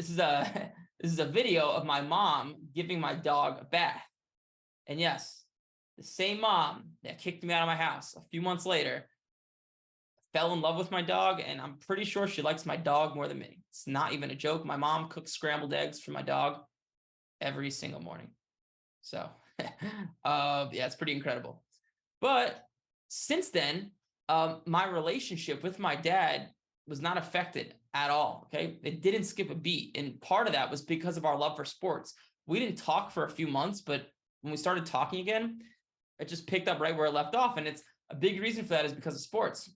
this is a this is a video of my mom giving my dog a bath. And yes, the same mom that kicked me out of my house a few months later fell in love with my dog, and I'm pretty sure she likes my dog more than me. It's not even a joke. My mom cooks scrambled eggs for my dog every single morning. So, yeah, it's pretty incredible. But since then, my relationship with my dad was not affected at all. Okay. It didn't skip a beat. And part of that was because of our love for sports. We didn't talk for a few months, but when we started talking again, it just picked up right where it left off. And it's a big reason for that is because of sports.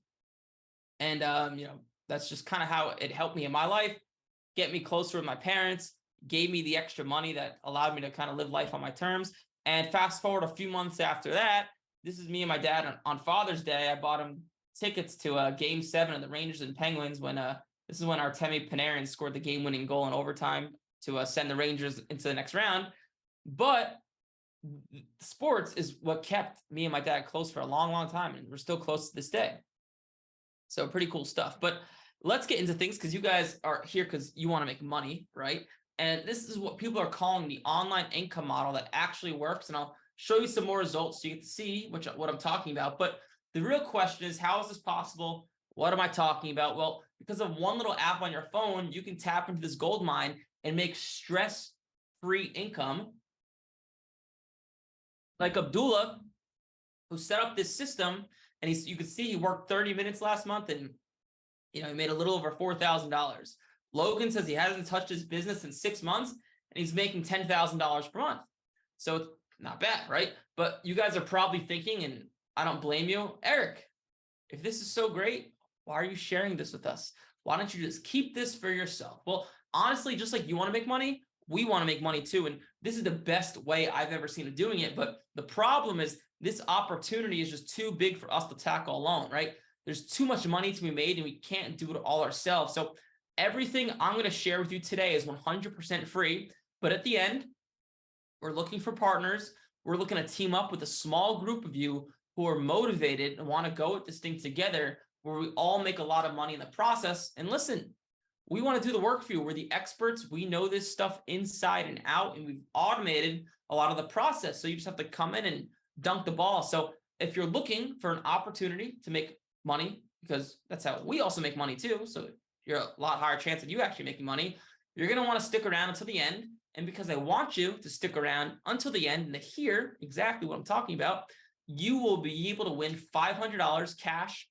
And, that's just kind of how it helped me in my life, get me closer with my parents, gave me the extra money that allowed me to kind of live life on my terms. And fast forward a few months after that, this is me and my dad on Father's Day. I bought him tickets to Game 7 of the Rangers and Penguins when this is when Artemi Panarin scored the game-winning goal in overtime to send the Rangers into the next round. But sports is what kept me and my dad close for a long, long time, and we're still close to this day. So pretty cool stuff. But let's get into things because you guys are here because you want to make money, right? And this is what people are calling the online income model that actually works. And I'll show you some more results so you get to see what I'm talking about. But the real question is, how is this possible? What am I talking about? Well, because of one little app on your phone, you can tap into this gold mine and make stress-free income. Like Abdullah, who set up this system, and you can see he worked 30 minutes last month, and he made a little over $4,000. Logan says he hasn't touched his business in 6 months, and he's making $10,000 per month. So it's not bad, right? But you guys are probably thinking, and I don't blame you, Eric, if this is so great, why are you sharing this with us? Why don't you just keep this for yourself? Well, honestly, just like you want to make money, we want to make money too. And this is the best way I've ever seen of doing it. But the problem is this opportunity is just too big for us to tackle alone, right? There's too much money to be made and we can't do it all ourselves. So everything I'm going to share with you today is 100% free. But at the end, we're looking for partners. We're looking to team up with a small group of you who are motivated and want to go at this thing together, where we all make a lot of money in the process. And listen, we want to do the work for you. We're the experts. We know this stuff inside and out, and we've automated a lot of the process. So you just have to come in and dunk the ball. So if you're looking for an opportunity to make money, because that's how we also make money too, so you're a lot higher chance of you actually making money, you're going to want to stick around until the end. And because I want you to stick around until the end and to hear exactly what I'm talking about, you will be able to win $500 cash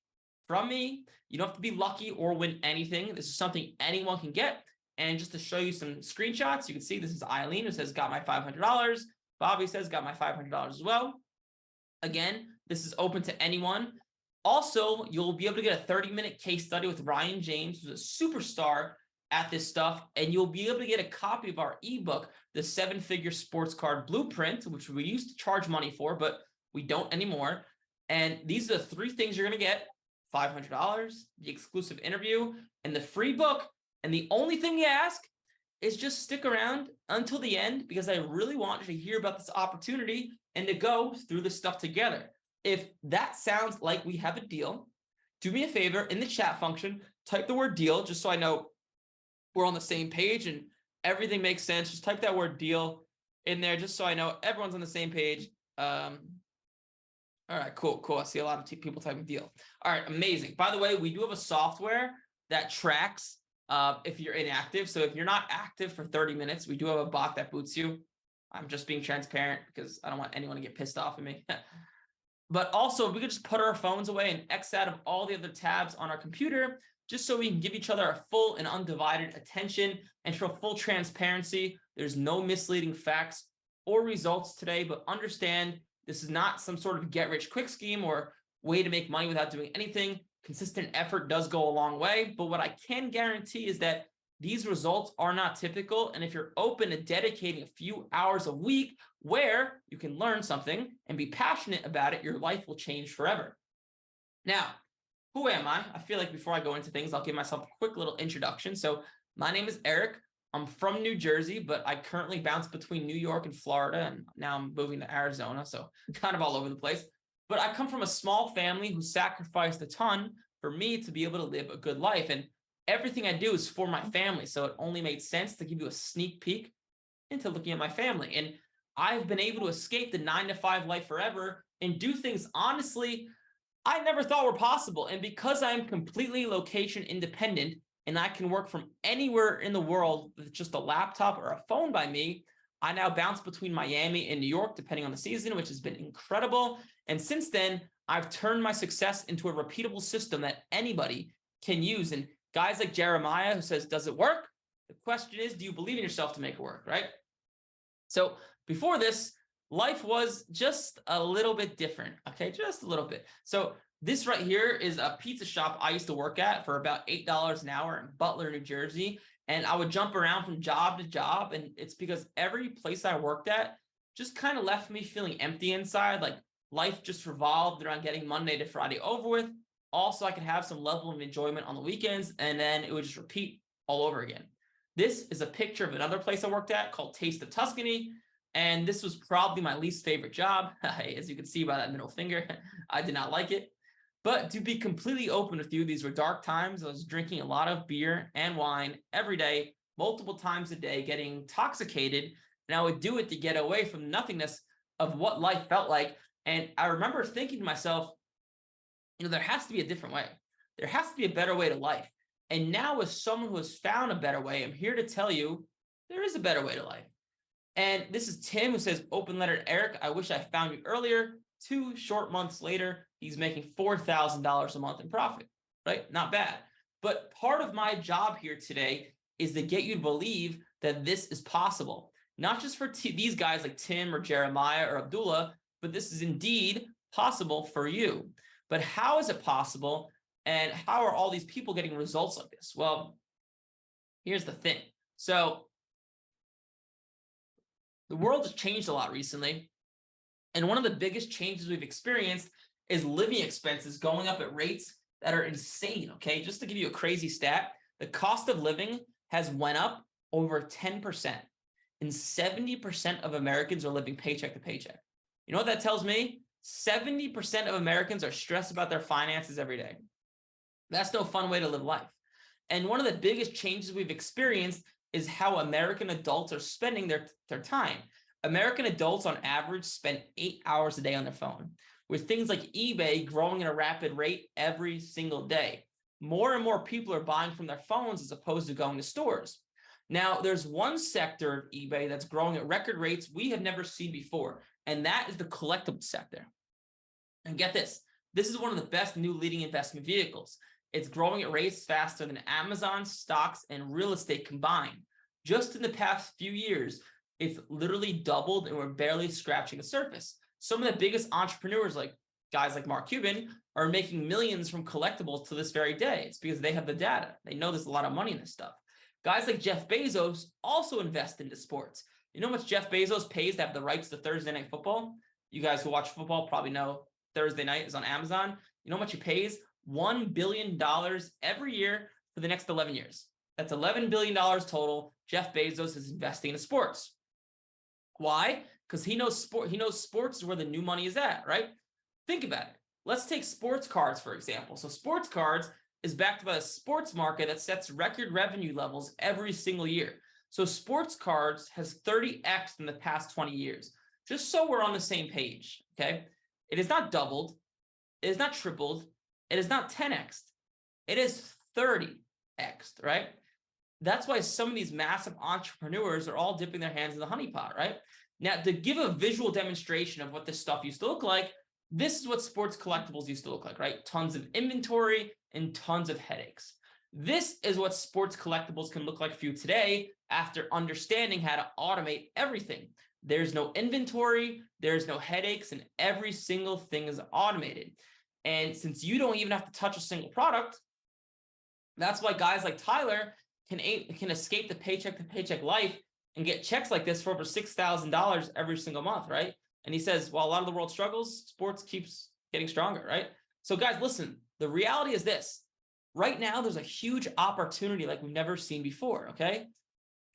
from me. You don't have to be lucky or win anything. This is something anyone can get. And just to show you some screenshots, you can see this is Eileen who says, got my $500. Bobby says, got my $500 as well. Again, this is open to anyone. Also, you'll be able to get a 30-minute case study with Ryan James, who's a superstar at this stuff. And you'll be able to get a copy of our ebook, The 7-Figure Sports Card Blueprint, which we used to charge money for, but we don't anymore. And these are the 3 things you're going to get: $500, the exclusive interview, and the free book. And the only thing you ask is just stick around until the end, because I really want you to hear about this opportunity and to go through this stuff together. If that sounds like we have a deal, do me a favor, in the chat function, type the word deal, just so I know we're on the same page and everything makes sense. Just type that word deal in there, just so I know everyone's on the same page. All right, cool. I see a lot of people typing deal. All right, amazing. By the way, we do have a software that tracks if you're inactive. So if you're not active for 30 minutes, we do have a bot that boots you. I'm just being transparent because I don't want anyone to get pissed off at me. But also, we could just put our phones away and X out of all the other tabs on our computer, just so we can give each other a full and undivided attention. And for full transparency, there's no misleading facts or results today, but understand this is not some sort of get-rich-quick scheme or way to make money without doing anything. Consistent effort does go a long way, but what I can guarantee is that these results are not typical. And if you're open to dedicating a few hours a week where you can learn something and be passionate about it, your life will change forever. Now, who am I? I feel like before I go into things, I'll give myself a quick little introduction. So my name is Eric. I'm from New Jersey, but I currently bounce between New York and Florida, and now I'm moving to Arizona, so kind of all over the place. But I come from a small family who sacrificed a ton for me to be able to live a good life. And everything I do is for my family. So it only made sense to give you a sneak peek into looking at my family. And I've been able to escape the 9 to 5 life forever and do things honestly I never thought were possible. And because I'm completely location independent and I can work from anywhere in the world with just a laptop or a phone by me, I now bounce between Miami and New York, depending on the season, which has been incredible. And since then, I've turned my success into a repeatable system that anybody can use. And guys like Jeremiah, who says, does it work? The question is, do you believe in yourself to make it work, right? So before this, life was just a little bit different, okay? Just a little bit. So this right here is a pizza shop I used to work at for about $8 an hour in Butler, New Jersey. And I would jump around from job to job. And it's because every place I worked at just kind of left me feeling empty inside. Like life just revolved around getting Monday to Friday over with. Also, I could have some level of enjoyment on the weekends, and then it would just repeat all over again. This is a picture of another place I worked at called Taste of Tuscany. And this was probably my least favorite job. As you can see by that middle finger, I did not like it. But to be completely open with you, these were dark times. I was drinking a lot of beer and wine every day, multiple times a day, getting intoxicated. And I would do it to get away from nothingness of what life felt like. And I remember thinking to myself, there has to be a different way. There has to be a better way to life. And now, as someone who has found a better way, I'm here to tell you there is a better way to life. And this is Tim, who says, open letter to Eric, I wish I found you earlier. 2 short months later, he's making $4,000 a month in profit, right? Not bad. But part of my job here today is to get you to believe that this is possible, not just for these guys like Tim or Jeremiah or Abdullah, but this is indeed possible for you. But how is it possible? And how are all these people getting results like this? Well, here's the thing. So the world has changed a lot recently. And one of the biggest changes we've experienced is living expenses going up at rates that are insane, okay? Just to give you a crazy stat, the cost of living has went up over 10%. And 70% of Americans are living paycheck to paycheck. You know what that tells me? 70% of Americans are stressed about their finances every day. That's no fun way to live life. And one of the biggest changes we've experienced is how American adults are spending their time. American adults on average spend 8 hours a day on their phone, with things like eBay growing at a rapid rate every single day. More and more people are buying from their phones as opposed to going to stores. Now, there's one sector of eBay that's growing at record rates we have never seen before, and that is the collectible sector. And get this, this is one of the best new leading investment vehicles. It's growing at rates faster than Amazon, stocks, and real estate combined. Just in the past few years, it's literally doubled, and we're barely scratching the surface. Some of the biggest entrepreneurs, like guys like Mark Cuban, are making millions from collectibles to this very day. It's because they have the data. They know there's a lot of money in this stuff. Guys like Jeff Bezos also invest into sports. You know how much Jeff Bezos pays to have the rights to Thursday Night Football? You guys who watch football probably know Thursday night is on Amazon. You know how much he pays? $1 billion every year for the next 11 years. That's $11 billion total. Jeff Bezos is investing in sports. Why? Because he knows sports is where the new money is at, right? Think about it. Let's take sports cards, for example. So sports cards is backed by a sports market that sets record revenue levels every single year. So sports cards has 30x in the past 20 years. Just so we're on the same page, okay? It is not doubled. It is not tripled. It is not 10x. It is 30x, right? That's why some of these massive entrepreneurs are all dipping their hands in the honeypot, right? Now, to give a visual demonstration of what this stuff used to look like, this is what sports collectibles used to look like, right? Tons of inventory and tons of headaches. This is what sports collectibles can look like for you today after understanding how to automate everything. There's no inventory, there's no headaches, and every single thing is automated. And since you don't even have to touch a single product, that's why guys like Tyler can escape the paycheck to paycheck life and get checks like this for over $6,000 every single month, right? And he says, while a lot of the world struggles, sports keeps getting stronger, right? So guys, listen, the reality is this. Right now, there's a huge opportunity like we've never seen before, okay?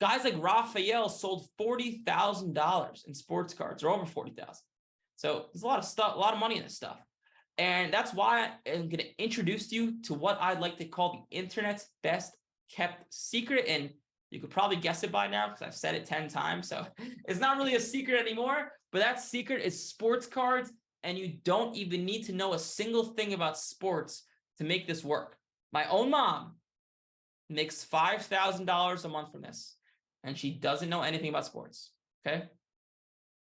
Guys like Raphael sold $40,000 in sports cards, or over 40,000. So there's a lot of stuff, a lot of money in this stuff. And that's why I'm going to introduce you to what I'd like to call the internet's best kept secret. And you could probably guess it by now because I've said it 10 times. So it's not really a secret anymore, but that secret is sports cards. And you don't even need to know a single thing about sports to make this work. My own mom makes $5,000 a month from this, and she doesn't know anything about sports. Okay.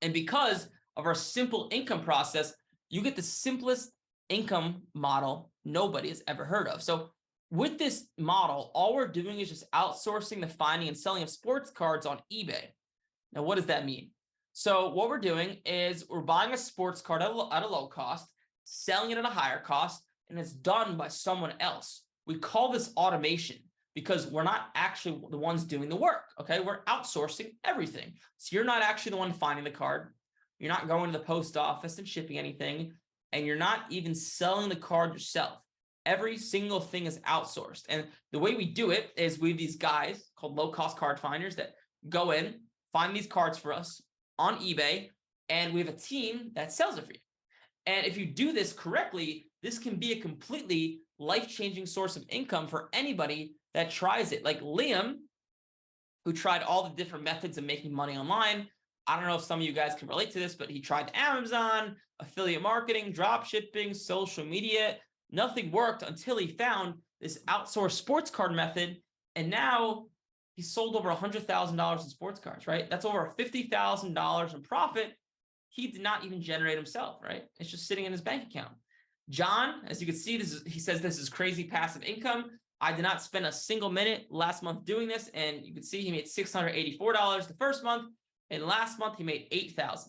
And because of our simple income process, you get the simplest income model nobody has ever heard of. So with this model, all we're doing is just outsourcing the finding and selling of sports cards on eBay. Now, what does that mean? So what we're doing is we're buying a sports card at a low cost, selling it at a higher cost, and it's done by someone else. We call this automation because we're not actually the ones doing the work, okay? We're outsourcing everything. So you're not actually the one finding the card. You're not going to the post office and shipping anything, and you're not even selling the card yourself. Every single thing is outsourced. And the way we do it is we have these guys called low-cost card finders that go in, find these cards for us on eBay, and we have a team that sells it for you. And if you do this correctly, this can be a completely life-changing source of income for anybody that tries it. Like Liam, who tried all the different methods of making money online. I don't know if some of you guys can relate to this, but he tried Amazon, affiliate marketing, drop shipping, social media. Nothing worked until he found this outsourced sports card method. And now he sold over $100,000 in sports cards, right? That's over $50,000 in profit. He did not even generate himself, right? It's just sitting in his bank account. John, as you can see, he says this is crazy passive income. I did not spend a single minute last month doing this. And you can see he made $684 the first month. And last month he made $8,000.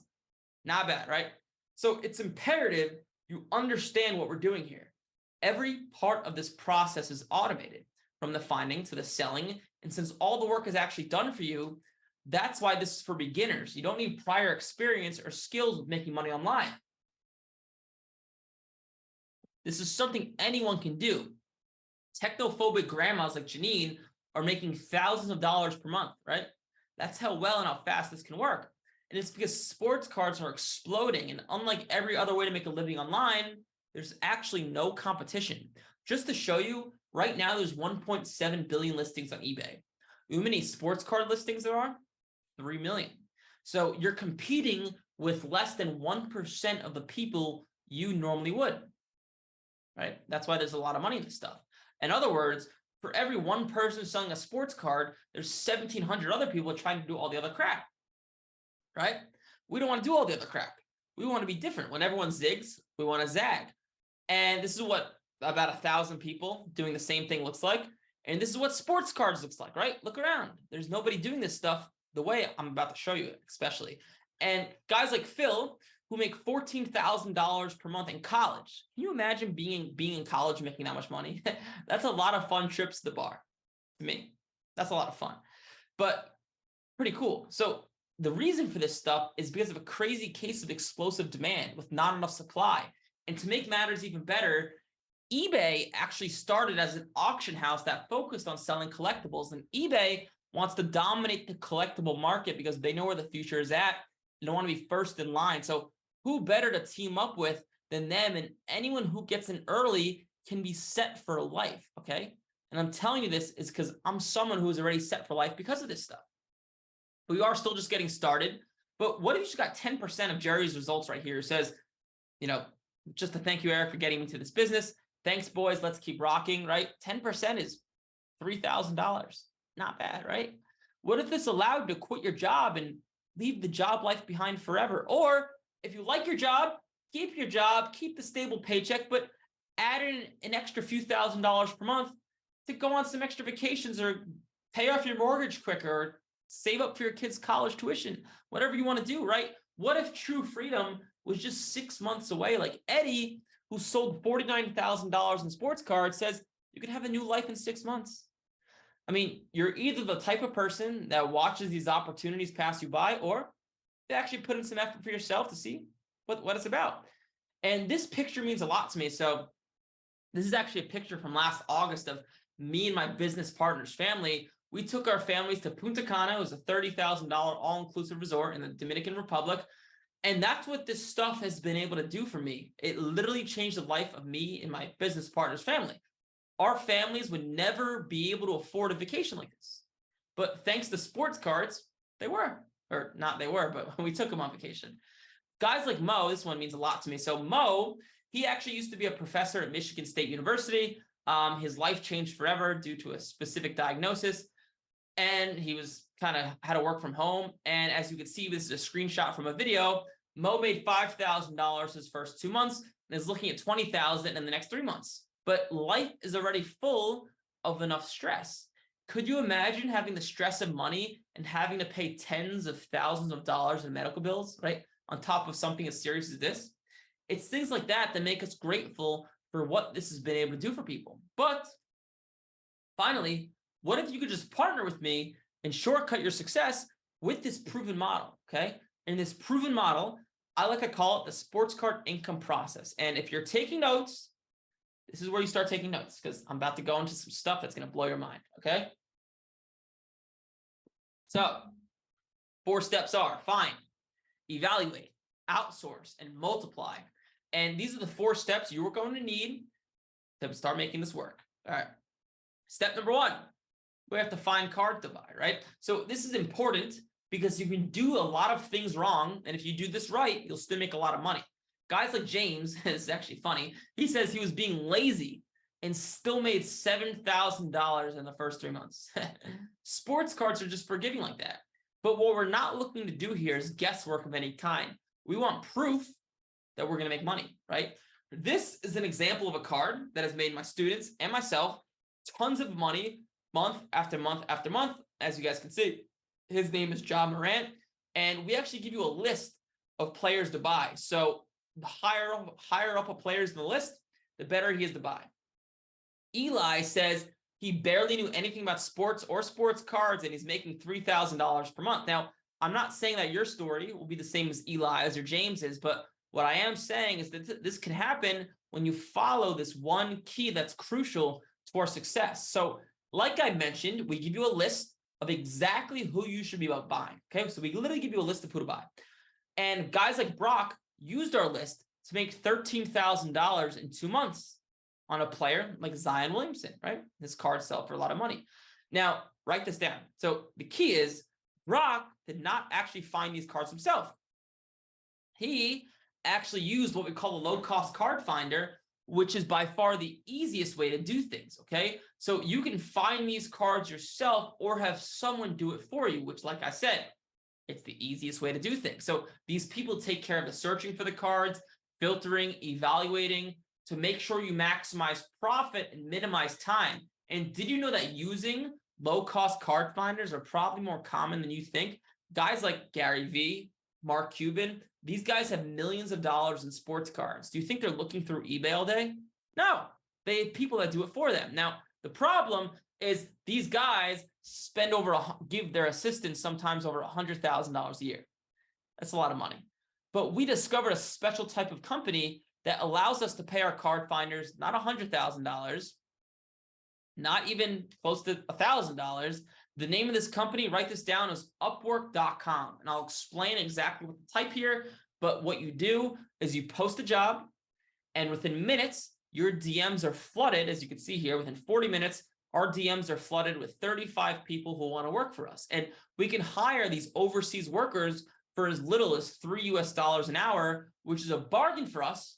Not bad, right? So it's imperative you understand what we're doing here. Every part of this process is automated, from the finding to the selling. And since all the work is actually done for you, that's why this is for beginners. You don't need prior experience or skills with making money online. This is something anyone can do. Technophobic grandmas like Janine are making thousands of dollars per month, right? That's how well and how fast this can work. And it's because sports cards are exploding. And unlike every other way to make a living online, there's actually no competition. Just to show you, right now there's 1.7 billion listings on eBay. You know how many sports card listings there are? 3 million. So you're competing with less than 1% of the people you normally would, right? That's why there's a lot of money in this stuff. In other words, for every one person selling a sports card, there's 1,700 other people trying to do all the other crap, right? We don't want to do all the other crap. We want to be different. When everyone zigs, we want to zag. And this is what about 1,000 people doing the same thing looks like. And this is what sports cards looks like, right? Look around. There's nobody doing this stuff the way I'm about to show you, especially. And guys like Phil, who make $14,000 per month in college. Can you imagine being in college making that much money? That's a lot of fun trips to the bar. To me, that's a lot of fun, but pretty cool. So the reason for this stuff is because of a crazy case of explosive demand with not enough supply. And to make matters even better, eBay actually started as an auction house that focused on selling collectibles, and eBay wants to dominate the collectible market because they know where the future is at. They don't want to be first in line. So who better to team up with than them? And anyone who gets in early can be set for life, okay? And I'm telling you this is because I'm someone who's already set for life because of this stuff. We are still just getting started. But what if you just got 10% of Jerry's results right here? It says, you know, just to thank you, Eric, for getting me to this business. Thanks, boys. Let's keep rocking, right? 10% is $3,000. Not bad, right? What if this allowed you to quit your job and leave the job life behind forever? Or if you like your job, keep your job, keep the stable paycheck, but add in an extra few $1,000s per month to go on some extra vacations or pay off your mortgage quicker or save up for your kids' college tuition, whatever you want to do, right? What if true freedom was just 6 months away? Like Eddie, who sold $49,000 in sports cards, says you could have a new life in 6 months. I mean, you're either the type of person that watches these opportunities pass you by, or you actually put in some effort for yourself to see what it's about. And this picture means a lot to me. So this is actually a picture from last August of me and my business partner's family. We took our families to Punta Cana. It was a $30,000 all-inclusive resort in the Dominican Republic. And that's what this stuff has been able to do for me. It literally changed the life of me and my business partner's family. our families would never be able to afford a vacation like this. But thanks to sports cards, they were, or not they were, but we took them on vacation. Guys like Mo, this one means a lot to me. So Mo, he actually used to be a professor at Michigan State University. His life changed forever due to a specific diagnosis, and he was kind of had to work from home. And as you can see, this is a screenshot from a video. Mo made $5,000 his first 2 months and is looking at $20,000 in the next 3 months. But life is already full of enough stress. Could you imagine having the stress of money and having to pay tens of thousands of dollars in medical bills, right? On top of something as serious as this? It's things like that that make us grateful for what this has been able to do for people. But finally, what if you could just partner with me and shortcut your success with this proven model, okay? And this proven model, I like to call it the sports card income process. And if you're taking notes, this is where you start taking notes, because I'm about to go into some stuff that's going to blow your mind, okay? So 4 steps are: find, evaluate, outsource, and multiply. And these are the 4 steps you are going to need to start making this work. All right. Step number 1, we have to find cards to buy, right? So this is important because you can do a lot of things wrong, and if you do this right, you'll still make a lot of money. Guys like James, it's actually funny, he says he was being lazy and still made $7,000 in the first 3 months. Sports cards are just forgiving like that. But what we're not looking to do here is guesswork of any kind. We want proof that we're going to make money, right? This is an example of a card that has made my students and myself tons of money month after month after month. As you guys can see, his name is Ja Morant, and we actually give you a list of players to buy. So the higher up a player is in the list, the better he is to buy. Eli says he barely knew anything about sports or sports cards, and he's making $3,000 per month. Now, I'm not saying that your story will be the same as Eli's or James's, but what I am saying is that this can happen when you follow this one key that's crucial to our success. So like I mentioned, we give you a list of exactly who you should be buying. Okay, so we literally give you a list of who to buy. And guys like Brock used our list to make $13,000 in 2 months on a player like Zion Williamson, right? His cards sell for a lot of money. Now, write this down. So the key is Brock did not actually find these cards himself. He actually used what we call a low-cost card finder, which is by far the easiest way to do things, okay? So you can find these cards yourself or have someone do it for you, which, like I said, it's the easiest way to do things. So these people take care of the searching for the cards, filtering, evaluating to make sure you maximize profit and minimize time. And did you know that using low-cost card finders are probably more common than you think? Guys like Gary Vee, Mark Cuban, these guys have millions of dollars in sports cards. Do you think they're looking through eBay all day? No, they have people that do it for them. Now, the problem is these guys give their assistants sometimes over $100,000 a year. That's a lot of money. But we discovered a special type of company that allows us to pay our card finders not $100,000, not even close to $1,000. The name of this company, write this down, is Upwork.com. And I'll explain exactly what to type here. But what you do is you post a job, and within minutes, your DMs are flooded. As you can see here, within 40 minutes, our DMs are flooded with 35 people who want to work for us. And we can hire these overseas workers for as little as $3 an hour, which is a bargain for us.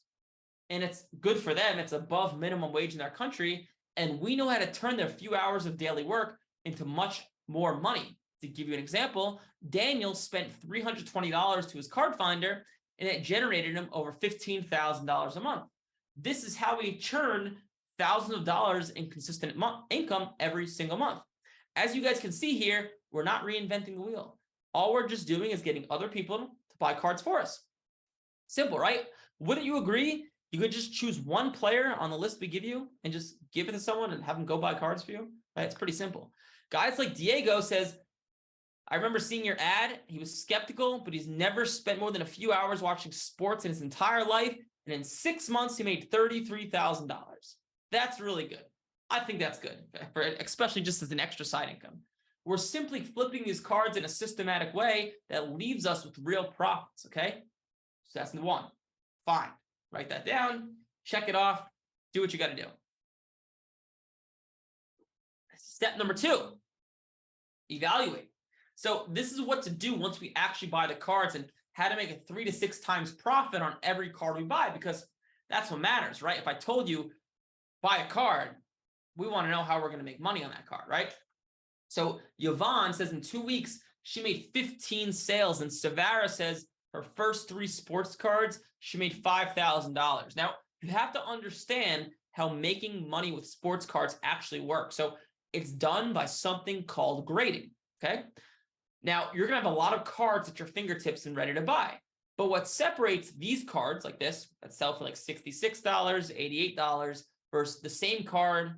And it's good for them. It's above minimum wage in their country. And we know how to turn their few hours of daily work into much more money. To give you an example, Daniel spent $320 to his card finder, and it generated him over $15,000 a month. This is how we churn thousands of dollars in consistent income every single month. As you guys can see here, we're not reinventing the wheel. All we're just doing is getting other people to buy cards for us. Simple, right? Wouldn't you agree? You could just choose one player on the list we give you and just give it to someone and have them go buy cards for you. Right? It's pretty simple. Guys like Diego says, I remember seeing your ad. He was skeptical, but he's never spent more than a few hours watching sports in his entire life. And in 6 months, he made $33,000. That's really good. I think that's good, especially just as an extra side income. We're simply flipping these cards in a systematic way that leaves us with real profits, okay? So that's the one. Fine. Write that down, check it off, do what you got to do. Step number 2, evaluate. So this is what to do once we actually buy the cards and how to make a 3 to 6 times profit on every card we buy, because that's what matters, right? If I told you buy a card, we want to know how we're going to make money on that card, right? So Yvonne says in 2 weeks, she made 15 sales, and Savara says her first 3 sports cards, she made $5,000. Now, you have to understand how making money with sports cards actually works. So it's done by something called grading, okay? Now, you're going to have a lot of cards at your fingertips and ready to buy. But what separates these cards like this that sell for like $66, $88 versus the same card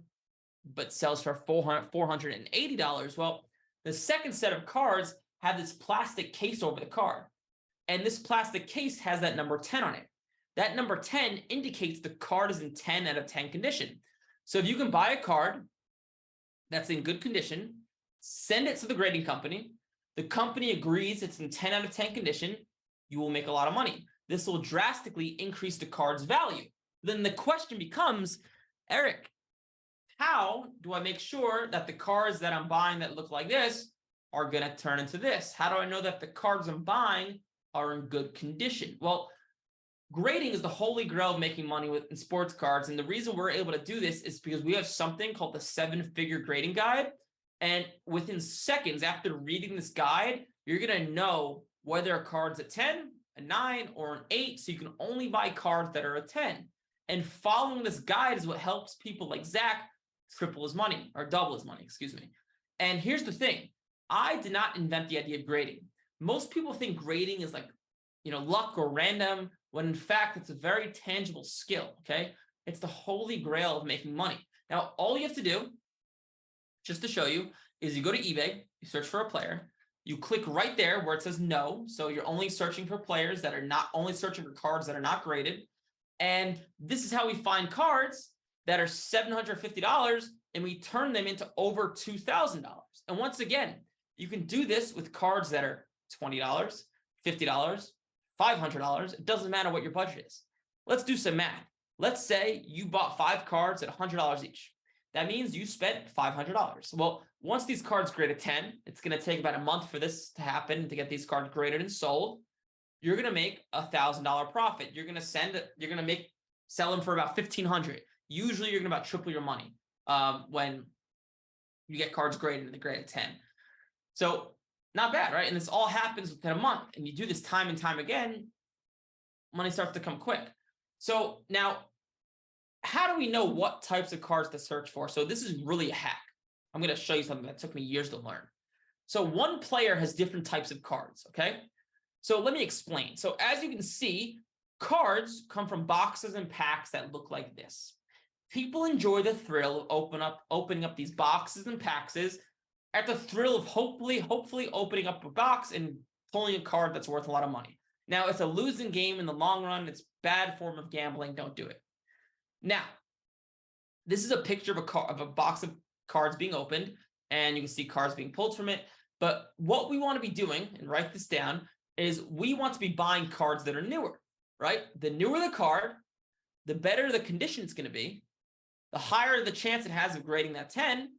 but sells for $480, well, the second set of cards have this plastic case over the card. And this plastic case has that number 10 on it. That number 10 indicates the card is in 10 out of 10 condition. So if you can buy a card that's in good condition, send it to the grading company. The company agrees it's in 10 out of 10 condition, you will make a lot of money. This will drastically increase the card's value. Then the question becomes, Eric, how do I make sure that the cards that I'm buying that look like this are going to turn into this? How do I know that the cards I'm buying are in good condition? Well, grading is the holy grail of making money in sports cards. And the reason we're able to do this is because we have something called the 7-figure grading guide. And within seconds after reading this guide, you're going to know whether a card's a 10, a 9, or an 8. So you can only buy cards that are a 10. And following this guide is what helps people like Zach triple his money, or double his money, excuse me. And here's the thing. I did not invent the idea of grading. Most people think grading is like, luck or random, when in fact, it's a very tangible skill, okay? It's the holy grail of making money. Now, all you have to do, just to show you, is you go to eBay, you search for a player, you click right there where it says no. So you're only searching for players that are not, only searching for cards that are not graded. And this is how we find cards that are $750 and we turn them into over $2,000. And once again, you can do this with cards that are $20, $50, $500. It doesn't matter what your budget is. Let's do some math. Let's say you bought 5 cards at $100 each. That means you spent $500. Well, once these cards grade a 10, it's going to take about a month for this to happen, to get these cards graded and sold. You're going to make $1,000 profit. You're going to sell them for about $1,500. Usually you're going to about triple your money when you get cards graded and they grade at 10. So not bad, right? And this all happens within a month. And you do this time and time again, money starts to come quick. So now, how do we know what types of cards to search for? So this is really a hack. I'm going to show you something that took me years to learn. So one player has different types of cards, okay? So let me explain. So as you can see, cards come from boxes and packs that look like this. People enjoy the thrill of opening up these boxes and packs, at the thrill of hopefully opening up a box and pulling a card that's worth a lot of money. Now, it's a losing game in the long run. It's a bad form of gambling. Don't do it. Now, this is a picture of a box of cards being opened, and you can see cards being pulled from it. But what we want to be doing, and write this down, is we want to be buying cards that are newer, right? The newer the card, the better the condition it's going to be, the higher the chance it has of grading that 10,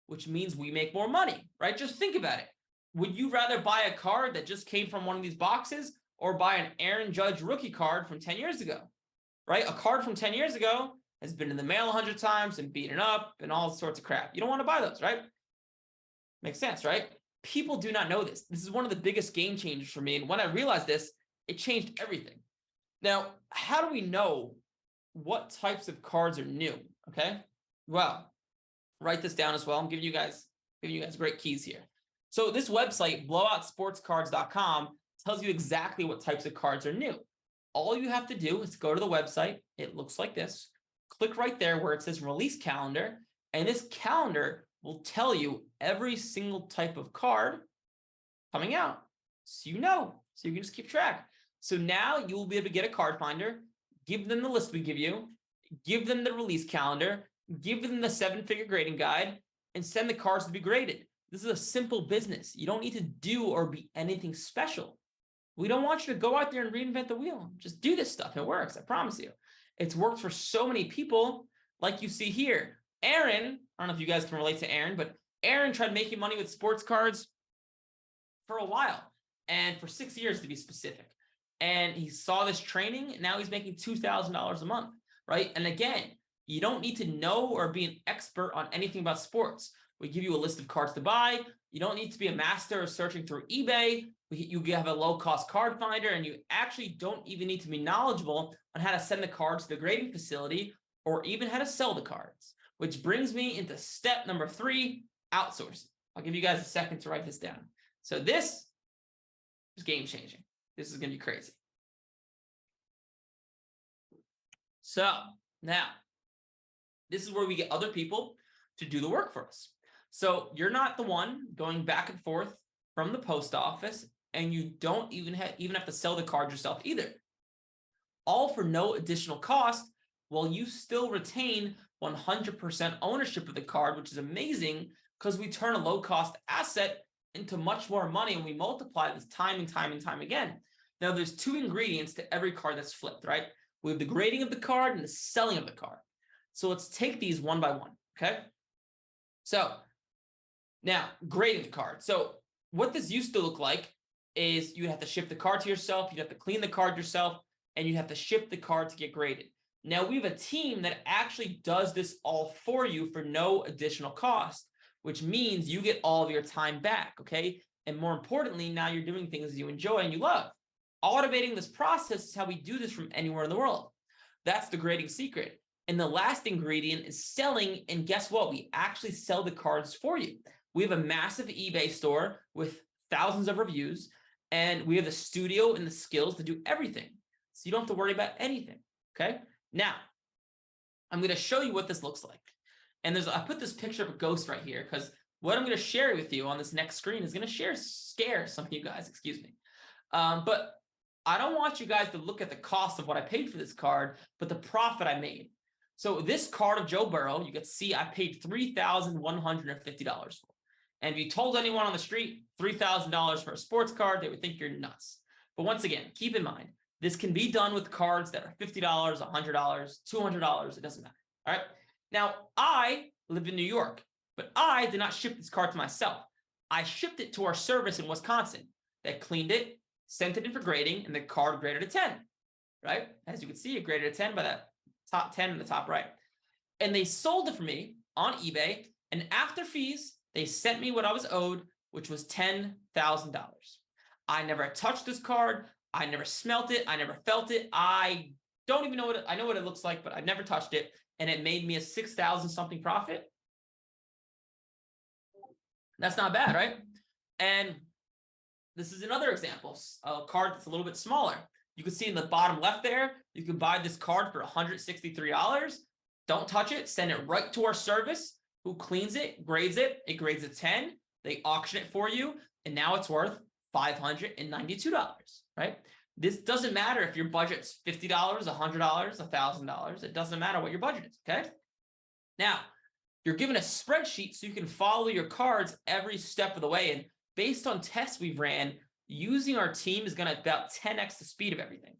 which means we make more money, right? Just think about it. Would you rather buy a card that just came from one of these boxes or buy an Aaron Judge rookie card from 10 years ago, right? A card from 10 years ago has been in the mail 100 times and beaten up and all sorts of crap. You don't want to buy those, right? Makes sense, right? People do not know this. This is one of the biggest game changers for me. And when I realized this, it changed everything. Now, how do we know what types of cards are new? Okay. Well, write this down as well. I'm giving you guys great keys here. So this website, blowoutsportscards.com, tells you exactly what types of cards are new. All you have to do is go to the website. It looks like this. Click right there where it says release calendar. And this calendar will tell you every single type of card coming out. So you know, so you can just keep track. So now you will be able to get a card finder, give them the list we give you, give them the release calendar, give them the 7-figure grading guide, and send the cards to be graded. This is a simple business. You don't need to do or be anything special. We don't want you to go out there and reinvent the wheel. Just do this stuff. It works. I promise you. It's worked for so many people, like you see here. Aaron, I don't know if you guys can relate to Aaron, but Aaron tried making money with sports cards for a while, and for 6 years to be specific. And he saw this training. Now he's making $2,000 a month, right? And again, you don't need to know or be an expert on anything about sports. We give you a list of cards to buy. You don't need to be a master of searching through eBay. You have a low-cost card finder, and you actually don't even need to be knowledgeable on how to send the cards to the grading facility or even how to sell the cards, which brings me into step number 3, outsourcing. I'll give you guys a second to write this down. So this is game-changing. This is going to be crazy. So now, this is where we get other people to do the work for us. So you're not the one going back and forth from the post office, and you don't even have to sell the card yourself either. All for no additional cost, while you still retain 100% ownership of the card, which is amazing because we turn a low-cost asset into much more money, and we multiply this time and time and time again. Now, there's 2 ingredients to every card that's flipped, right? We have the grading of the card and the selling of the card. So let's take these one by one, okay? So now, grading the card. So what this used to look like is you'd have to ship the card to yourself, you'd have to clean the card yourself, and you'd have to ship the card to get graded. Now, we have a team that actually does this all for you for no additional cost, which means you get all of your time back, okay? And more importantly, now you're doing things you enjoy and you love. Automating this process is how we do this from anywhere in the world. That's the grading secret. And the last ingredient is selling. And guess what? We actually sell the cards for you. We have a massive eBay store with thousands of reviews, and we have the studio and the skills to do everything. So you don't have to worry about anything, okay? Now, I'm going to show you what this looks like. And I put this picture of a ghost right here because what I'm going to share with you on this next screen is going to scare some of you guys, excuse me. But I don't want you guys to look at the cost of what I paid for this card, but the profit I made. So this card of Joe Burrow, you can see I paid $3,150 for. And if you told anyone on the street $3,000 for a sports card, they would think you're nuts. But once again, keep in mind, this can be done with cards that are $50, $100, $200. It doesn't matter. All right. Now, I live in New York, but I did not ship this card to myself. I shipped it to our service in Wisconsin that cleaned it, sent it in for grading, and the card graded a 10, right? As you can see, it graded a 10 by that top 10 in the top right. And they sold it for me on eBay. And after fees, they sent me what I was owed, which was $10,000. I never touched this card. I never smelt it. I never felt it. I don't even know I know what it looks like, but I never touched it. And it made me a 6,000 something profit. That's not bad, right? And this is another example, a card that's a little bit smaller. You can see in the bottom left there, you can buy this card for $163. Don't touch it. Send it right to our service, who cleans it, grades it. It grades a 10. They auction it for you, and now it's worth $592, right? This doesn't matter if your budget's $50, $100, $1,000. It doesn't matter what your budget is, okay? Now, you're given a spreadsheet so you can follow your cards every step of the way. And based on tests we've ran, using our team is going to about 10x the speed of everything,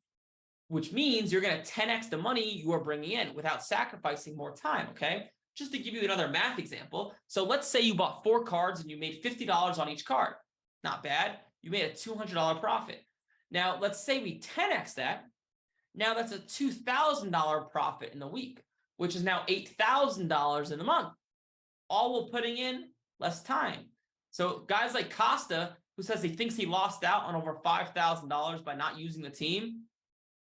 which means you're going to 10x the money you are bringing in without sacrificing more time, okay? Just to give you another math example. So let's say you bought 4 cards and you made $50 on each card. Not bad. You made a $200 profit. Now, let's say we 10x that. Now that's a $2,000 profit in the week, which is now $8,000 in the month. All while putting in less time. So guys like Costa, who says he thinks he lost out on over $5,000 by not using the team,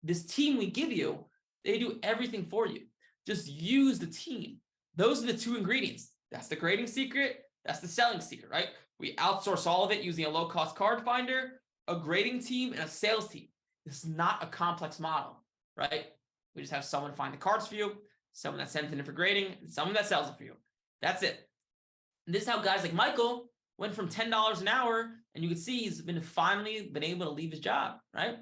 this team we give you, they do everything for you. Just use the team. Those are the 2 ingredients. That's the grading secret. That's the selling secret, right? We outsource all of it using a low-cost card finder, a grading team, and a sales team. This is not a complex model, right? We just have someone find the cards for you, someone that sends it in for grading, and someone that sells it for you. That's it. And this is how guys like Michael went from $10 an hour, and you can see he's finally been able to leave his job, right?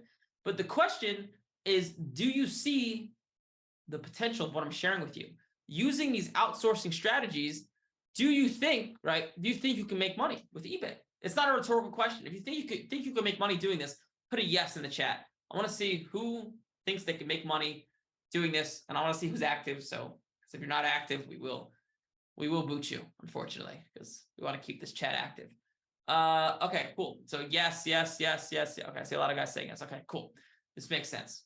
But the question is, do you see the potential of what I'm sharing with you? Using these outsourcing strategies, do you think, right? Do you think you can make money with eBay? It's not a rhetorical question. If you think you could make money doing this, put a yes in the chat. I want to see who thinks they can make money doing this, and I want to see who's active. So if you're not active, we will we will boot you, unfortunately, because we want to keep this chat active. Okay, cool. So yes. Okay, I see a lot of guys saying yes. Okay, cool. This makes sense.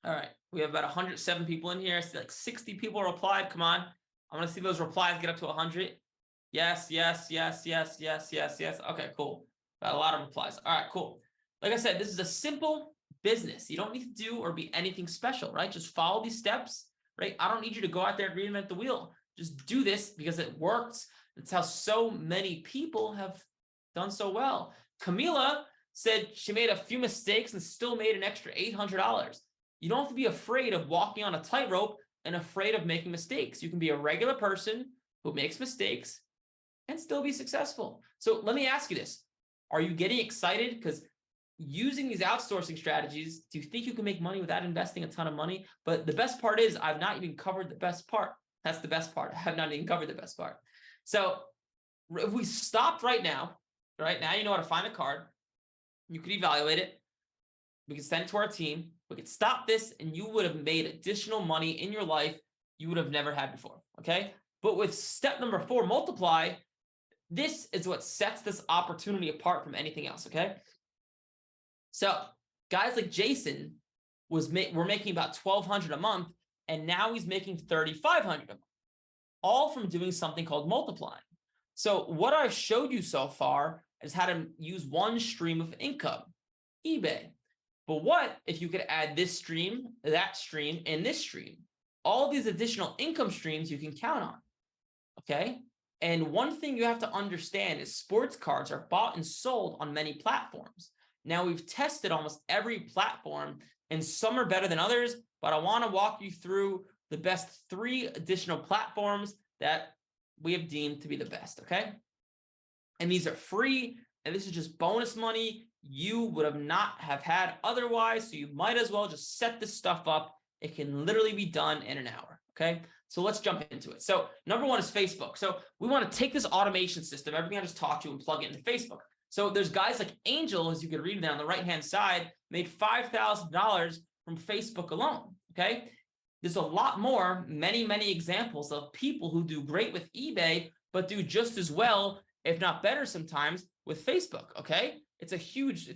All right, we have about 107 people in here. I see like 60 people replied. Come on, I want to see those replies get up to 100. Yes. Okay, cool. Got a lot of replies. All right, cool. Like I said, this is a simple business. You don't need to do or be anything special, right? Just follow these steps, right? I don't need you to go out there and reinvent the wheel. Just do this because it works. It's how so many people have done so well. Camila said she made a few mistakes and still made an extra $800. You don't have to be afraid of walking on a tightrope and afraid of making mistakes. You can be a regular person who makes mistakes and still be successful. So let me ask you this. Are you getting excited? Because using these outsourcing strategies, do you think you can make money without investing a ton of money? But the best part is I've not even covered the best part. That's the best part. I have not even covered the best part. So if we stopped right now you know how to find the card. You could evaluate it. We could send it to our team. We could stop this and you would have made additional money in your life you would have never had before, okay? But with step number 4, multiply, this is what sets this opportunity apart from anything else, okay? So guys like Jason were making about $1,200 a month, and now he's making $3,500 a month, all from doing something called multiplying. So what I've showed you so far is how to use one stream of income, eBay. But what if you could add this stream, that stream, and this stream? All these additional income streams you can count on, okay? And one thing you have to understand is sports cards are bought and sold on many platforms. Now, we've tested almost every platform, and some are better than others, but I want to walk you through the best 3 additional platforms that we have deemed to be the best, okay? And these are free, and this is just bonus money you would have not have had otherwise, so you might as well just set this stuff up. It can literally be done in an hour, okay? So let's jump into it. So number 1 is Facebook. So we want to take this automation system, everything I just talked to you, and plug it into Facebook. So there's guys like Angel, as you can read there on the right-hand side, made $5,000 from Facebook alone, okay? There's a lot more, many examples of people who do great with eBay, but do just as well, if not better sometimes, with Facebook, okay? It's a huge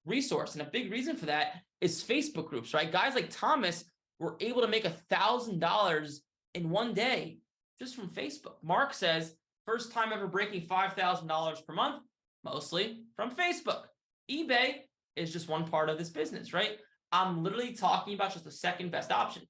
resource, and a big reason for that is Facebook groups, right? Guys like Thomas were able to make $1,000 in one day just from Facebook. Mark says, first time ever breaking $5,000 per month, mostly from Facebook. eBay is just one part of this business, right? I'm literally talking about just the second best option,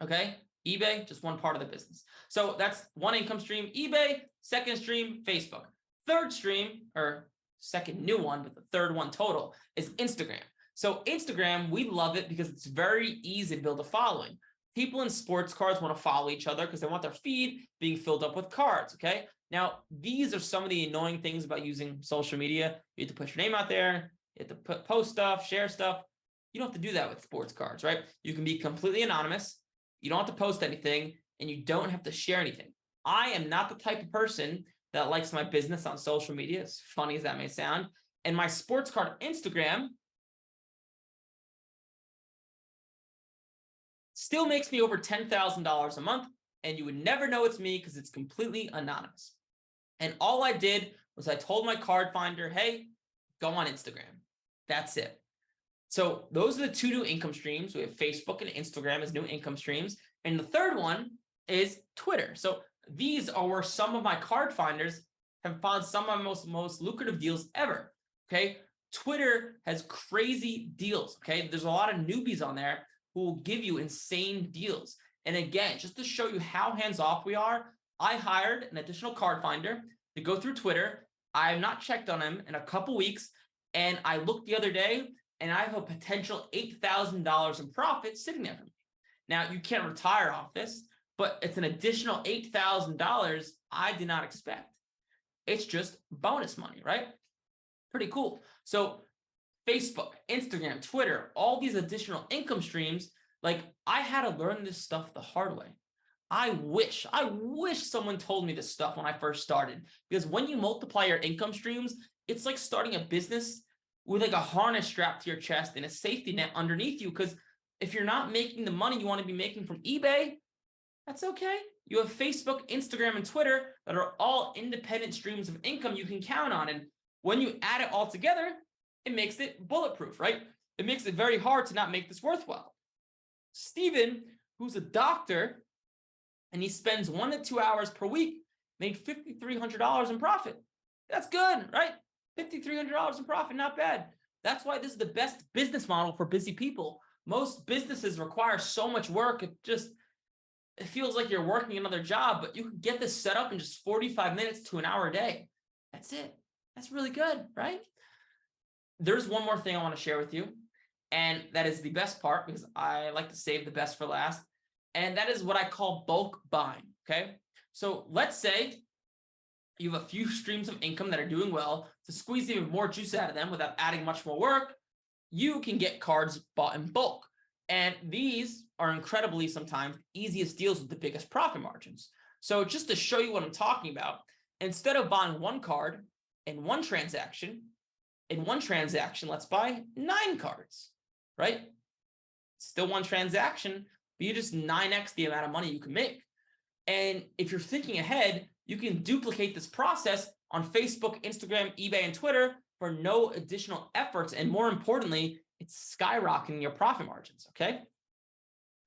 okay? eBay, just one part of the business. So that's one income stream, eBay, second stream, Facebook. Third stream, or second new one, but the third one total, is Instagram. So Instagram, we love it because it's very easy to build a following. People in sports cards want to follow each other because they want their feed being filled up with cards, okay? Now, these are some of the annoying things about using social media. You have to put your name out there. You have to post stuff, share stuff. You don't have to do that with sports cards, right? You can be completely anonymous. You don't have to post anything, and you don't have to share anything. I am not the type of person that likes my business on social media, as funny as that may sound. And my sports card Instagram still makes me over $10,000 a month, and you would never know it's me because it's completely anonymous. And all I did was I told my card finder, hey, go on Instagram. That's it. So those are the 2 new income streams. We have Facebook and Instagram as new income streams. And the third one is Twitter. So these are where some of my card finders have found some of my most lucrative deals ever, okay? Twitter has crazy deals, okay? There's a lot of newbies on there who will give you insane deals. And again, just to show you how hands-off we are, I hired an additional card finder to go through Twitter. I have not checked on him in a couple weeks, and I looked the other day, and I have a potential $8,000 in profit sitting there for me. Now, you can't retire off this, but it's an additional $8,000 I did not expect. It's just bonus money, right? Pretty cool. So Facebook, Instagram, Twitter, all these additional income streams, like I had to learn this stuff the hard way. I wish someone told me this stuff when I first started, because when you multiply your income streams, it's like starting a business with like a harness strapped to your chest and a safety net underneath you. Because if you're not making the money you want to be making from eBay, that's okay. You have Facebook, Instagram, and Twitter that are all independent streams of income you can count on. And when you add it all together, it makes it bulletproof, right? It makes it very hard to not make this worthwhile. Steven, who's a doctor, and he spends 1 to 2 hours per week, made $5,300 in profit. That's good, right? $5,300 in profit, not bad. That's why this is the best business model for busy people. Most businesses require so much work. It feels like you're working another job, but you can get this set up in just 45 minutes to an hour a day. That's it. That's really good, right? There's one more thing I want to share with you, and that is the best part because I like to save the best for last, and that is what I call bulk buying, okay? So let's say you have a few streams of income that are doing well. To squeeze even more juice out of them without adding much more work, you can get cards bought in bulk. And these are incredibly sometimes easiest deals with the biggest profit margins. So just to show you what I'm talking about, instead of buying one card in one transaction, let's buy 9 cards, right? Still one transaction, but you just 9x the amount of money you can make. And if you're thinking ahead, you can duplicate this process on Facebook, Instagram, eBay, and Twitter for no additional efforts. And more importantly, it's skyrocketing your profit margins, okay?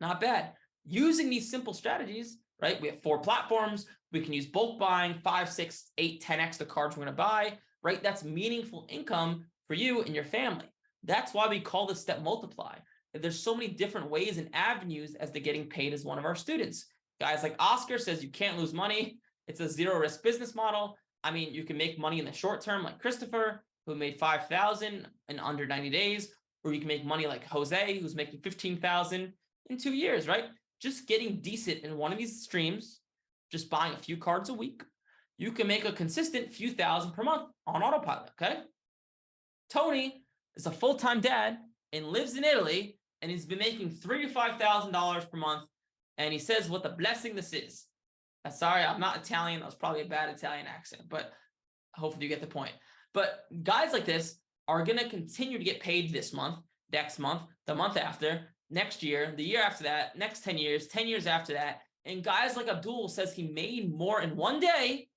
Not bad. Using these simple strategies, right? We have 4 platforms. We can use bulk buying, 5, 6, 8, 10x the cards we're going to buy, right? That's meaningful income for you and your family. That's why we call this step multiply. There's so many different ways and avenues as to getting paid as one of our students. Guys like Oscar says you can't lose money. It's a zero risk business model. I mean, you can make money in the short term like Christopher, who made $5,000 in under 90 days, or you can make money like Jose, who's making $15,000 in 2 years, right? Just getting decent in one of these streams, just buying a few cards a week, you can make a consistent few thousand per month on autopilot, okay? Tony is a full-time dad and lives in Italy, and he's been making $3,000 to $5,000 per month, and he says what a blessing this is. Sorry, I'm not Italian. That was probably a bad Italian accent, but hopefully you get the point. But guys like this are going to continue to get paid this month, next month, the month after, next year, the year after that, next 10 years, 10 years after that. And guys like Abdul says he made more in one day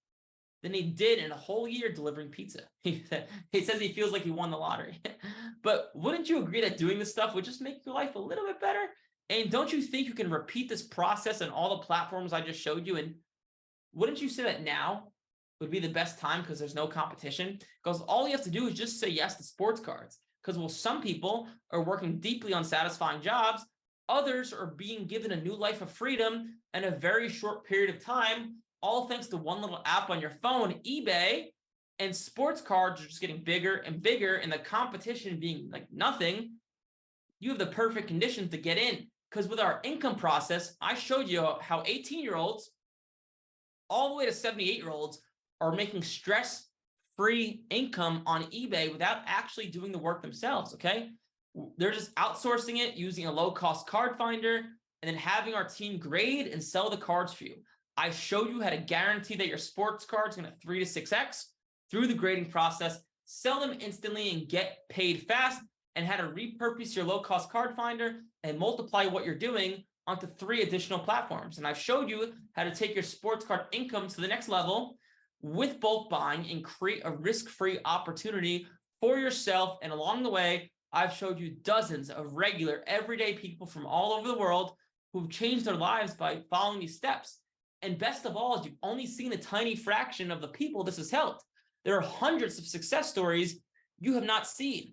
than he did in a whole year delivering pizza. He says he feels like he won the lottery. But wouldn't you agree that doing this stuff would just make your life a little bit better? And don't you think you can repeat this process on all the platforms I just showed you? And wouldn't you say that now would be the best time because there's no competition? Because all you have to do is just say yes to sports cards. Because well, some people are working deeply on satisfying jobs. Others are being given a new life of freedom in a very short period of time, all thanks to one little app on your phone, eBay. And sports cards are just getting bigger and bigger, and the competition being like nothing. You have the perfect conditions to get in. Because with our income process, I showed you how 18-year-olds all the way to 78-year-olds are making stress-free income on eBay without actually doing the work themselves, okay? They're just outsourcing it using a low-cost card finder and then having our team grade and sell the cards for you. I showed you how to guarantee that your sports card is going to 3 to 6x through the grading process, sell them instantly and get paid fast, and how to repurpose your low-cost card finder and multiply what you're doing onto 3 additional platforms. And I've showed you how to take your sports card income to the next level with bulk buying and create a risk-free opportunity for yourself. And along the way, I've showed you dozens of regular, everyday people from all over the world who've changed their lives by following these steps. And best of all, is you've only seen a tiny fraction of the people this has helped. There are hundreds of success stories you have not seen,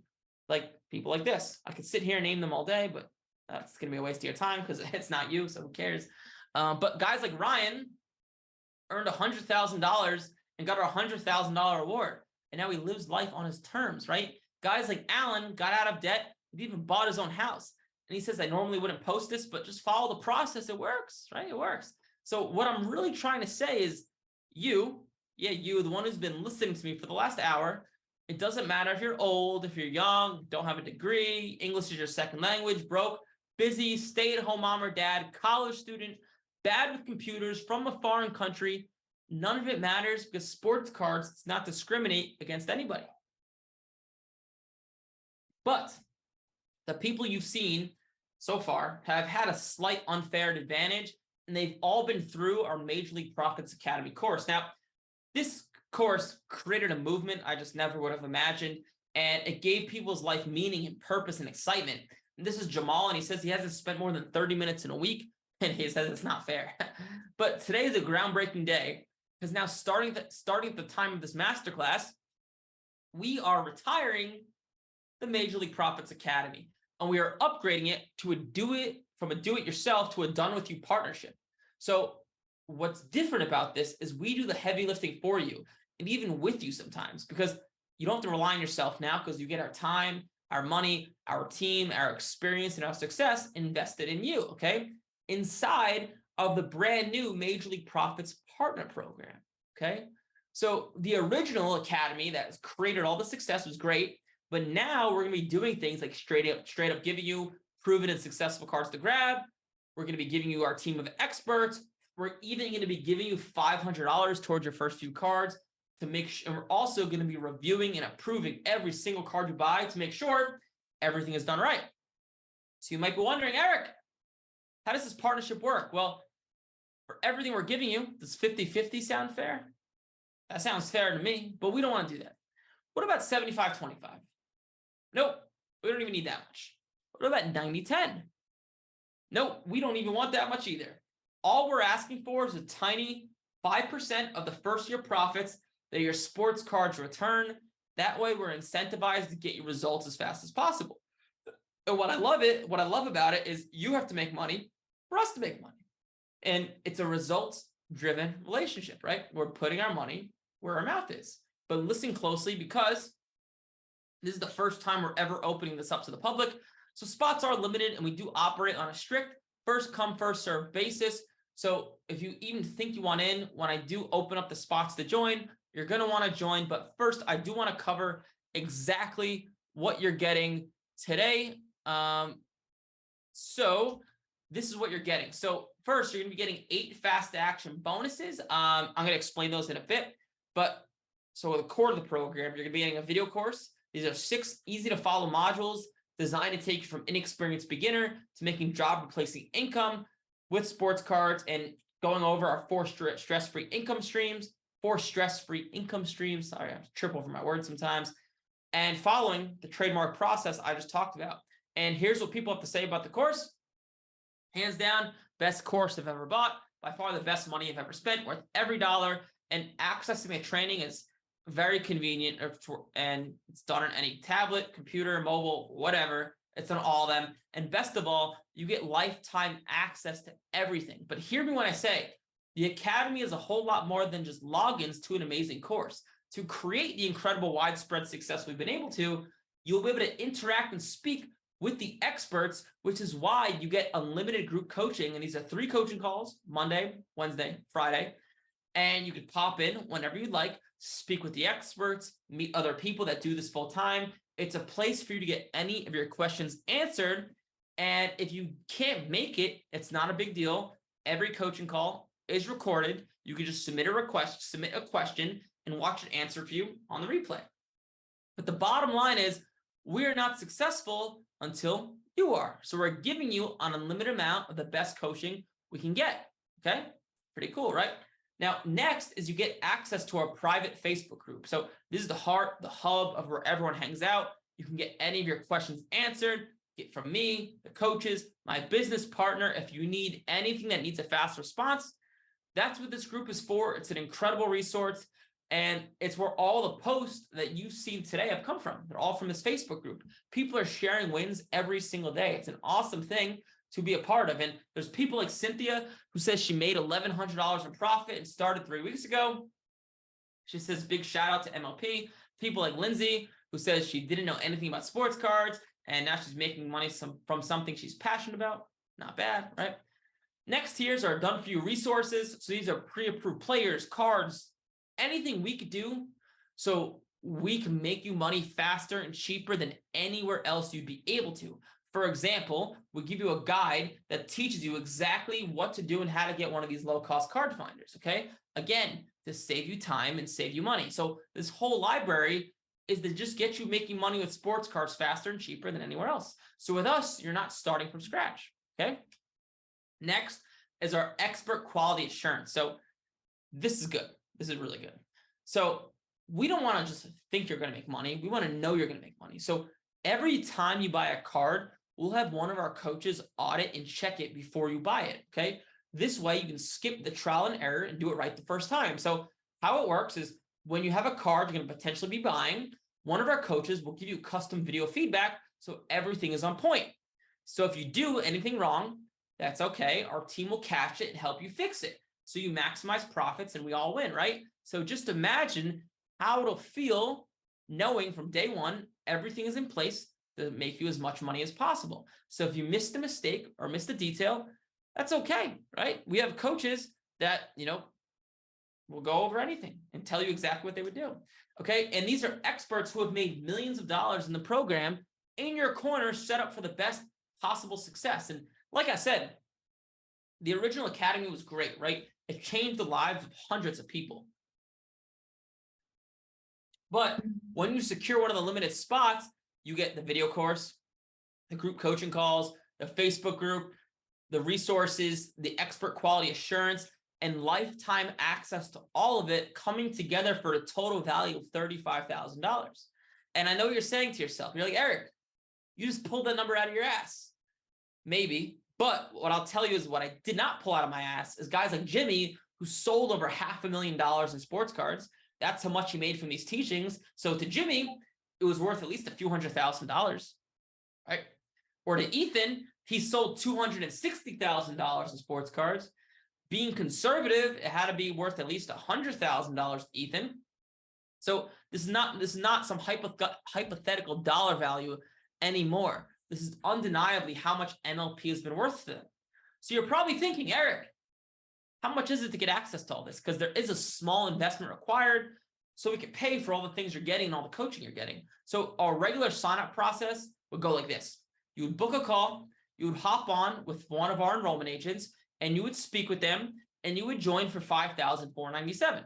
like people like this. I could sit here and name them all day, but that's going to be a waste of your time because it's not you, so who cares? But guys like Ryan earned $100,000 and got a $100,000 reward, and now he lives life on his terms, right? Guys like Alan got out of debt and even bought his own house. And he says, I normally wouldn't post this, but just follow the process. It works, right? It works. So what I'm really trying to say is you, the one who's been listening to me for the last hour, it doesn't matter if you're old, if you're young, don't have a degree, English is your second language, broke, busy, stay-at-home mom or dad, college student, bad with computers, from a foreign country. None of it matters because sports cards does not discriminate against anybody. But the people you've seen so far have had a slight unfair advantage and they've all been through our Major League Profits Academy course. Now, this course created a movement I just never would have imagined, and it gave people's life meaning and purpose and excitement. And this is Jamal, and he says he hasn't spent more than 30 minutes in a week, and he says it's not fair. But today is a groundbreaking day, because now starting at the time of this masterclass, we are retiring the Major League Profits Academy, and we are upgrading it to from a do-it-yourself to a done-with-you partnership. So what's different about this is we do the heavy lifting for you, and even with you sometimes, because you don't have to rely on yourself now, because you get our time, our money, our team, our experience, and our success invested in you, okay? Inside of the brand new Major League Profits Partner Program, okay? So the original academy that has created all the success was great, but now we're going to be doing things like straight up giving you proven and successful cards to grab. We're going to be giving you our team of experts. We're even going to be giving you $500 towards your first few cards to make sure. And we're also going to be reviewing and approving every single card you buy to make sure everything is done right. So you might be wondering, Eric, how does this partnership work? Well, for everything we're giving you, does 50-50 sound fair? That sounds fair to me, but we don't want to do that. What about 75-25? Nope, we don't even need that much. What about 90-10? Nope, we don't even want that much either. All we're asking for is a tiny 5% of the first year profits that your sports cards return. That way we're incentivized to get you results as fast as possible. And what I love about it is you have to make money for us to make money. And it's a results-driven relationship, right? We're putting our money where our mouth is. But listen closely, because this is the first time we're ever opening this up to the public. So spots are limited, and we do operate on a strict first come, first serve basis. So if you even think you want in, when I do open up the spots to join, you're going to want to join. But first, I do want to cover exactly what you're getting today. So this is what you're getting. So first, you're going to be getting 8 fast action bonuses. I'm going to explain those in a bit. But so the core of the program, you're going to be getting a video course. These are 6 easy to follow modules designed to take you from inexperienced beginner to making job replacing income with sports cards, and going over our 4 stress-free income streams. Sorry, I trip over my words sometimes. And following the trademark process I just talked about. And here's what people have to say about the course. Hands down, best course I've ever bought. By far the best money I've ever spent, worth every dollar. And accessing the training is very convenient, and it's done on any tablet, computer, mobile, whatever. It's on all of them. And best of all, you get lifetime access to everything. But hear me when I say, the Academy is a whole lot more than just logins to an amazing course. To create the incredible widespread success we've been able to, you'll be able to interact and speak with the experts, which is why you get unlimited group coaching. And these are 3 coaching calls, Monday, Wednesday, Friday. And you could pop in whenever you'd like, speak with the experts, meet other people that do this full time. It's a place for you to get any of your questions answered. And if you can't make it, it's not a big deal. Every coaching call is recorded. You can just submit a question, and watch it answer for you on the replay. But the bottom line is, we're not successful until you are. So we're giving you an unlimited amount of the best coaching we can get. Okay? Pretty cool, right? Now, next is you get access to our private Facebook group. So this is the heart, the hub of where everyone hangs out. You can get any of your questions answered, get from me, the coaches, my business partner. If you need anything that needs a fast response, that's what this group is for. It's an incredible resource. And it's where all the posts that you've seen today have come from. They're all from this Facebook group. People are sharing wins every single day. It's an awesome thing to be a part of. And there's people like Cynthia, who says she made $1,100 in profit and started 3 weeks ago. She says, big shout out to MLP. People like Lindsay, who says she didn't know anything about sports cards, and now she's making money from something she's passionate about. Not bad, right? Next tiers are done for you resources. So these are pre-approved players, cards, anything we could do so we can make you money faster and cheaper than anywhere else you'd be able to. For example, we give you a guide that teaches you exactly what to do and how to get one of these low-cost card finders, okay? Again, to save you time and save you money. So this whole library is to just get you making money with sports cards faster and cheaper than anywhere else. So with us, you're not starting from scratch, okay? Next is our expert quality assurance. So this is good. This is really good. So we don't want to just think you're going to make money. We want to know you're going to make money. So every time you buy a card, we'll have one of our coaches audit and check it before you buy it. Okay. This way you can skip the trial and error and do it right the first time. So how it works is when you have a card you're going to potentially be buying, one of our coaches will give you custom video feedback so everything is on point. So if you do anything wrong, that's okay. Our team will catch it and help you fix it. So you maximize profits and we all win, right? So just imagine how it'll feel knowing from day one, everything is in place to make you as much money as possible. So if you missed a mistake or missed a detail, that's okay, right? We have coaches that, will go over anything and tell you exactly what they would do. Okay. And these are experts who have made millions of dollars in the program in your corner, set up for the best possible success. And like I said, the original academy was great, right? It changed the lives of hundreds of people. But when you secure one of the limited spots, you get the video course, the group coaching calls, the Facebook group, the resources, the expert quality assurance, and lifetime access to all of it coming together for a total value of $35,000. And I know you're saying to yourself, you're like, Eric, you just pulled that number out of your ass. Maybe, but what I'll tell you is what I did not pull out of my ass is guys like Jimmy, who sold over $500,000 in sports cards. That's how much he made from these teachings. So to Jimmy, it was worth at least a few $100,000, right? Or to Ethan, he sold $260,000 in sports cards. Being conservative, it had to be worth at least $100,000 to Ethan. So this is not some hypothetical dollar value anymore. This is undeniably how much NLP has been worth to them. So you're probably thinking, Eric, how much is it to get access to all this? Because there is a small investment required so we can pay for all the things you're getting and all the coaching you're getting. So our regular sign-up process would go like this. You would book a call, you would hop on with one of our enrollment agents, and you would speak with them, and you would join for $5,497.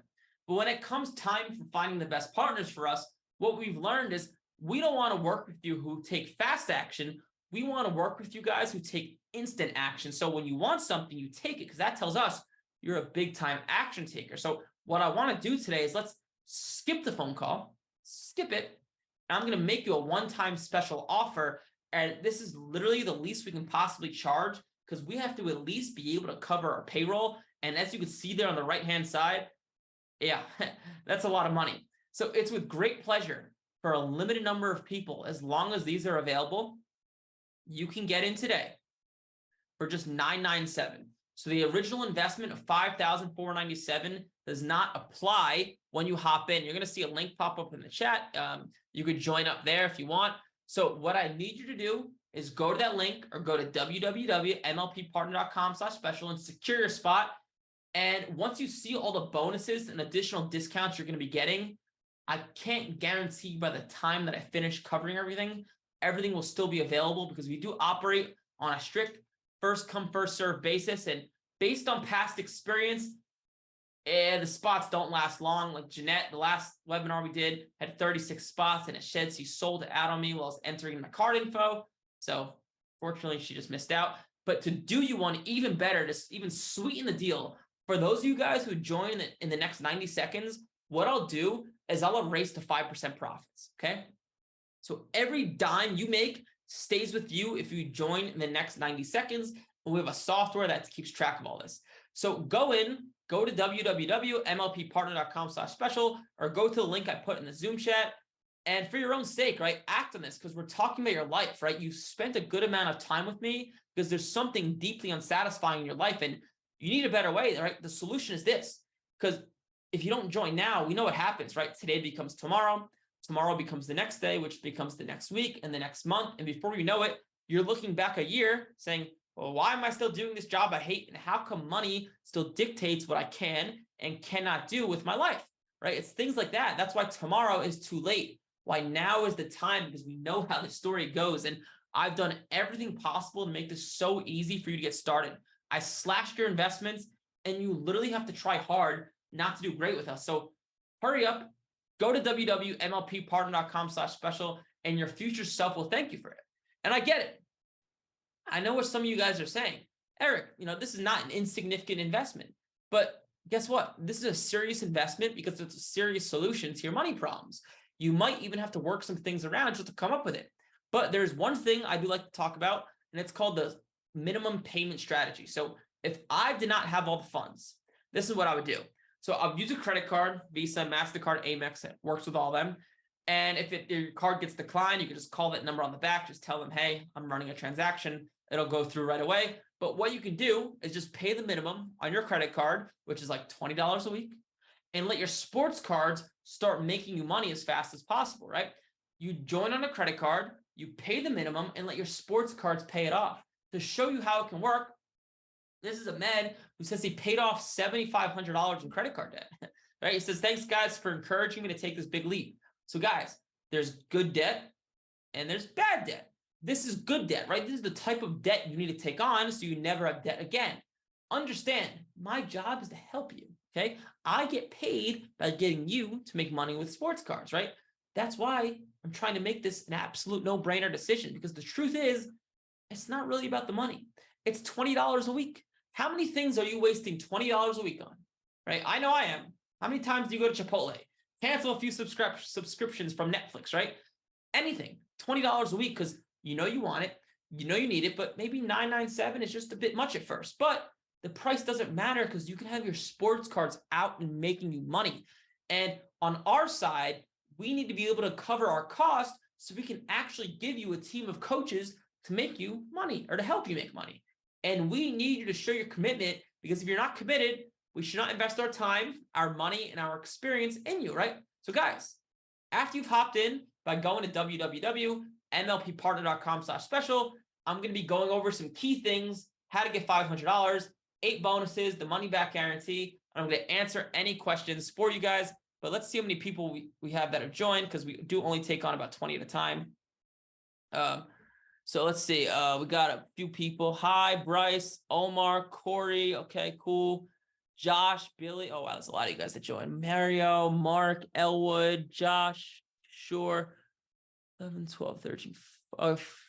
But when it comes time for finding the best partners for us, what we've learned is we don't want to work with you who take fast action. We want to work with you guys who take instant action. So when you want something, you take it because that tells us you're a big time action taker. So what I want to do today is let's skip the phone call, skip it. And I'm going to make you a one-time special offer. And this is literally the least we can possibly charge because we have to at least be able to cover our payroll. And as you can see there on the right-hand side, yeah, that's a lot of money. So it's with great pleasure for a limited number of people, as long as these are available, you can get in today for just $997. So the original investment of $5,497 does not apply when you hop in. You're going to see a link pop up in the chat. You could join up there if you want. So what I need you to do is go to that link or go to www.mlppartner.com/special and secure your spot. And once you see all the bonuses and additional discounts you're going to be getting, I can't guarantee by the time that I finish covering everything will still be available because we do operate on a strict first come, first serve basis. And based on past experience, the spots don't last long. Like Jeanette, the last webinar we did had 36 spots and it said she sold it out on me while I was entering my card info. So fortunately, she just missed out. But to do you one even better, to even sweeten the deal, for those of you guys who join in the next 90 seconds, what I'll do is I'll erase the 5% profits, okay? So every dime you make stays with you if you join in the next 90 seconds. And we have a software that keeps track of all this. So go to www.mlppartner.com/special or go to the link I put in the Zoom chat. And for your own sake, right, act on this because we're talking about your life, right? You spent a good amount of time with me because there's something deeply unsatisfying in your life and you need a better way, right? The solution is this, because if you don't join now, we know what happens, right? Today becomes tomorrow. Tomorrow becomes the next day, which becomes the next week and the next month. And before you know it, you're looking back a year saying, well, why am I still doing this job I hate? And how come money still dictates what I can and cannot do with my life, right? It's things like that. That's why tomorrow is too late. Why now is the time, because we know how the story goes. And I've done everything possible to make this so easy for you to get started. I slashed your investments and you literally have to try hard not to do great with us. So hurry up, go to www.mlppartner.com/special and your future self will thank you for it. And I get it. I know what some of you guys are saying. Eric, this is not an insignificant investment, but guess what? This is a serious investment because it's a serious solution to your money problems. You might even have to work some things around just to come up with it. But there's one thing I do like to talk about, and it's called the minimum payment strategy. So if I did not have all the funds, this is what I would do. So I'll use a credit card, Visa, MasterCard, Amex. It works with all of them. And if your card gets declined, you can just call that number on the back. Just tell them, hey, I'm running a transaction. It'll go through right away. But what you can do is just pay the minimum on your credit card, which is like $20 a week, and let your sports cards start making you money as fast as possible, right? You join on a credit card, you pay the minimum, and let your sports cards pay it off. To show you how it can work, this is Ahmed who says he paid off $7,500 in credit card debt, right? He says, thanks, guys, for encouraging me to take this big leap. So, guys, there's good debt and there's bad debt. This is good debt, right? This is the type of debt you need to take on so you never have debt again. Understand, my job is to help you, okay? I get paid by getting you to make money with sports cards, right? That's why I'm trying to make this an absolute no-brainer decision, because the truth is, it's not really about the money. It's $20 a week. How many things are you wasting $20 a week on, right? I know I am. How many times do you go to Chipotle? Cancel a few subscriptions from Netflix, right? Anything, $20 a week because you know you want it, you know you need it, but maybe $9.97 is just a bit much at first. But the price doesn't matter because you can have your sports cards out and making you money. And on our side, we need to be able to cover our costs so we can actually give you a team of coaches to make you money or to help you make money. And we need you to show your commitment, because if you're not committed, we should not invest our time, our money, and our experience in you, right? So guys, after you've hopped in by going to www.mlppartner.com/special, I'm going to be going over some key things, how to get $500, 8 bonuses, the money back guarantee. And I'm going to answer any questions for you guys. But let's see how many people we have that have joined, because we do only take on about 20 at a time. So let's see. We got a few people. Hi, Bryce, Omar, Corey. Okay, cool. Josh, Billy. Oh, wow, there's a lot of you guys that joined. Mario, Mark, Elwood, Josh, sure. 11, 12, 13,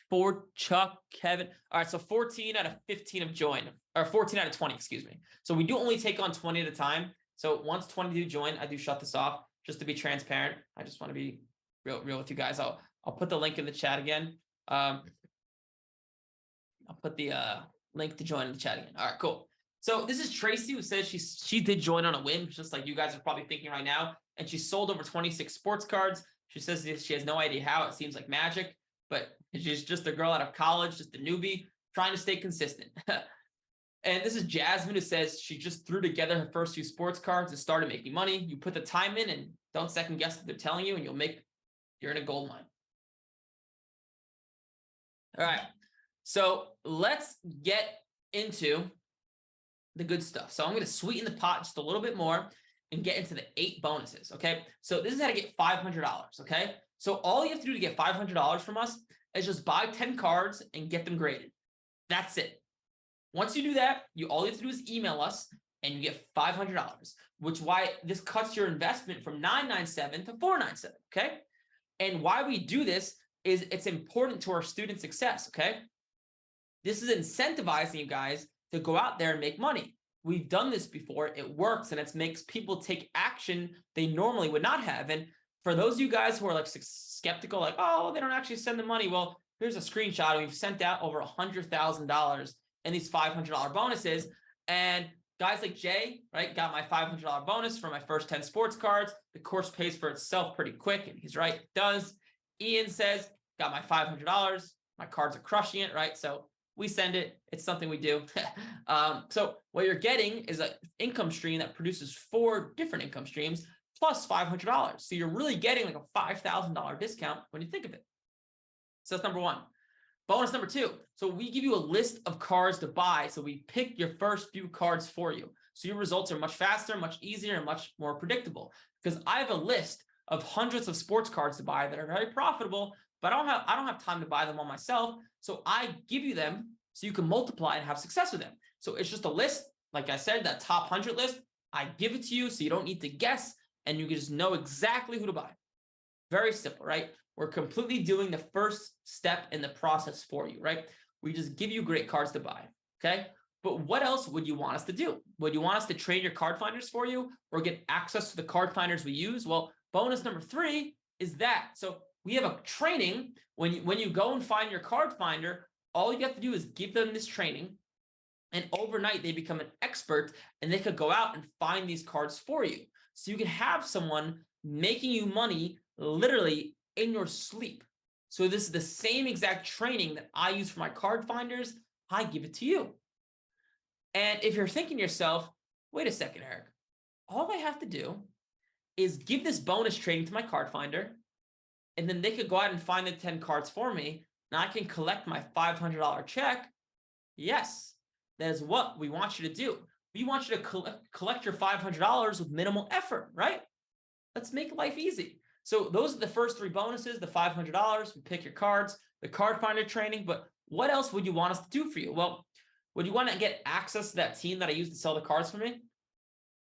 4, Chuck, Kevin. All right, so 14 out of 15 have joined, or 14 out of 20, excuse me. So we do only take on 20 at a time. So once 20 do join, I do shut this off just to be transparent. I just want to be real with you guys. I'll put the link in the chat again. I'll put the link to join in the chat again. All right, cool. So this is Tracy, who says she did join on a whim, just like you guys are probably thinking right now. And she sold over 26 sports cards. She says she has no idea how. It seems like magic, but she's just a girl out of college, just a newbie, trying to stay consistent. And this is Jasmine, who says she just threw together her first few sports cards and started making money. You put the time in and don't second guess what they're telling you, and you're in a gold mine. All right. So let's get into the good stuff. So I'm going to sweeten the pot just a little bit more and get into the 8 bonuses. Okay. So this is how to get $500. Okay. So all you have to do to get $500 from us is just buy 10 cards and get them graded. That's it. Once you do that, all you have to do is email us and you get $500, which why this cuts your investment from $997 to $497. Okay. And why we do this is it's important to our student success. Okay. This is incentivizing you guys to go out there and make money. We've done this before. It works, and it makes people take action they normally would not have. And for those of you guys who are like skeptical, like, oh, they don't actually send the money. Well, here's a screenshot. We've sent out over $100,000 in these $500 bonuses. And guys like Jay, right, got my $500 bonus for my first 10 sports cards. The course pays for itself pretty quick. And he's right, it does. Ian says, got my $500. My cards are crushing it, right? So we send it. It's something we do. So what you're getting is an income stream that produces 4 different income streams plus $500. So you're really getting like a $5,000 discount when you think of it. So that's number 1. Bonus number 2. So we give you a list of cards to buy. So we pick your first few cards for you. So your results are much faster, much easier, and much more predictable. Because I have a list of hundreds of sports cards to buy that are very profitable, but I don't have time to buy them all myself. So I give you them so you can multiply and have success with them. So it's just a list. Like I said, that top 100 list, I give it to you so you don't need to guess and you can just know exactly who to buy. Very simple, right? We're completely doing the first step in the process for you, right? We just give you great cards to buy, okay? But what else would you want us to do? Would you want us to train your card finders for you or get access to the card finders we use? Well, bonus number 3 is that. So we have a training. When you go and find your card finder, all you have to do is give them this training, and overnight they become an expert and they could go out and find these cards for you. So you can have someone making you money literally in your sleep. So this is the same exact training that I use for my card finders. I give it to you. And if you're thinking to yourself, wait a second, Eric, all I have to do is give this bonus training to my card finder, and then they could go out and find the 10 cards for me, and I can collect my $500 check. Yes, that is what we want you to do. We want you to collect your $500 with minimal effort, right? Let's make life easy. So those are the first 3 bonuses, the $500, we pick your cards, the card finder training, but what else would you want us to do for you? Well, would you want to get access to that team that I use to sell the cards for me?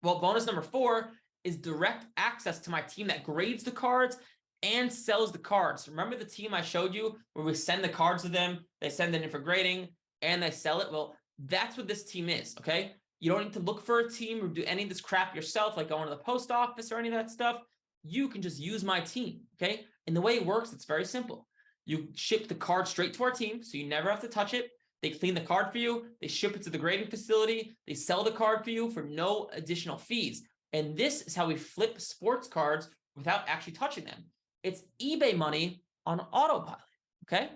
Well, bonus number 4 is direct access to my team that grades the cards and sells the cards. Remember the team I showed you where we send the cards to them, they send it in for grading, and they sell it? Well, that's what this team is, okay? You don't need to look for a team or do any of this crap yourself, like going to the post office or any of that stuff. You can just use my team, okay? And the way it works, it's very simple. You ship the card straight to our team, so you never have to touch it. They clean the card for you. They ship it to the grading facility. They sell the card for you for no additional fees. And this is how we flip sports cards without actually touching them. It's eBay money on autopilot, okay?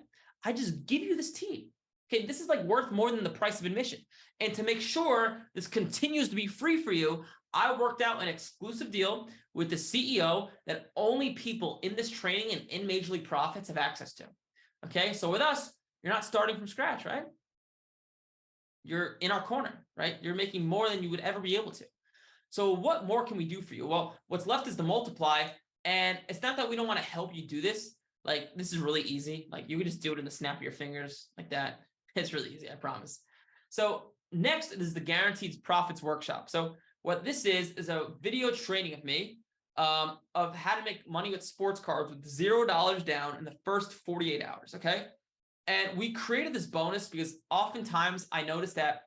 I just give you this team. Okay, this is like worth more than the price of admission. And to make sure this continues to be free for you, I worked out an exclusive deal with the CEO that only people in this training and in Major League Profits have access to. Okay, so with us, you're not starting from scratch, right? You're in our corner, right? You're making more than you would ever be able to. So what more can we do for you? Well, what's left is to multiply. And it's not that we don't want to help you do this. Like, this is really easy. Like, you can just do it in the snap of your fingers like that. It's really easy, I promise. So next is the Guaranteed Profits Workshop. So what this is a video training of me of how to make money with sports cards with $0 down in the first 48 hours, okay? And we created this bonus because oftentimes I noticed that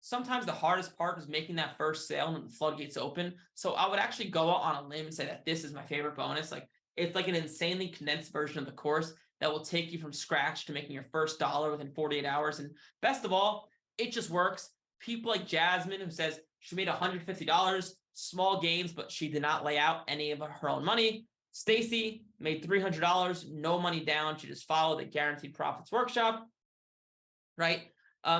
sometimes the hardest part is making that first sale and the floodgates open. So I would actually go out on a limb and say that this is my favorite bonus. Like, it's like an insanely condensed version of the course that will take you from scratch to making your first dollar within 48 hours. And best of all, it just works. People like Jasmine, who says she made $150, small gains, but she did not lay out any of her own money. Stacy made $300, no money down. She just followed the Guaranteed Profits Workshop, right?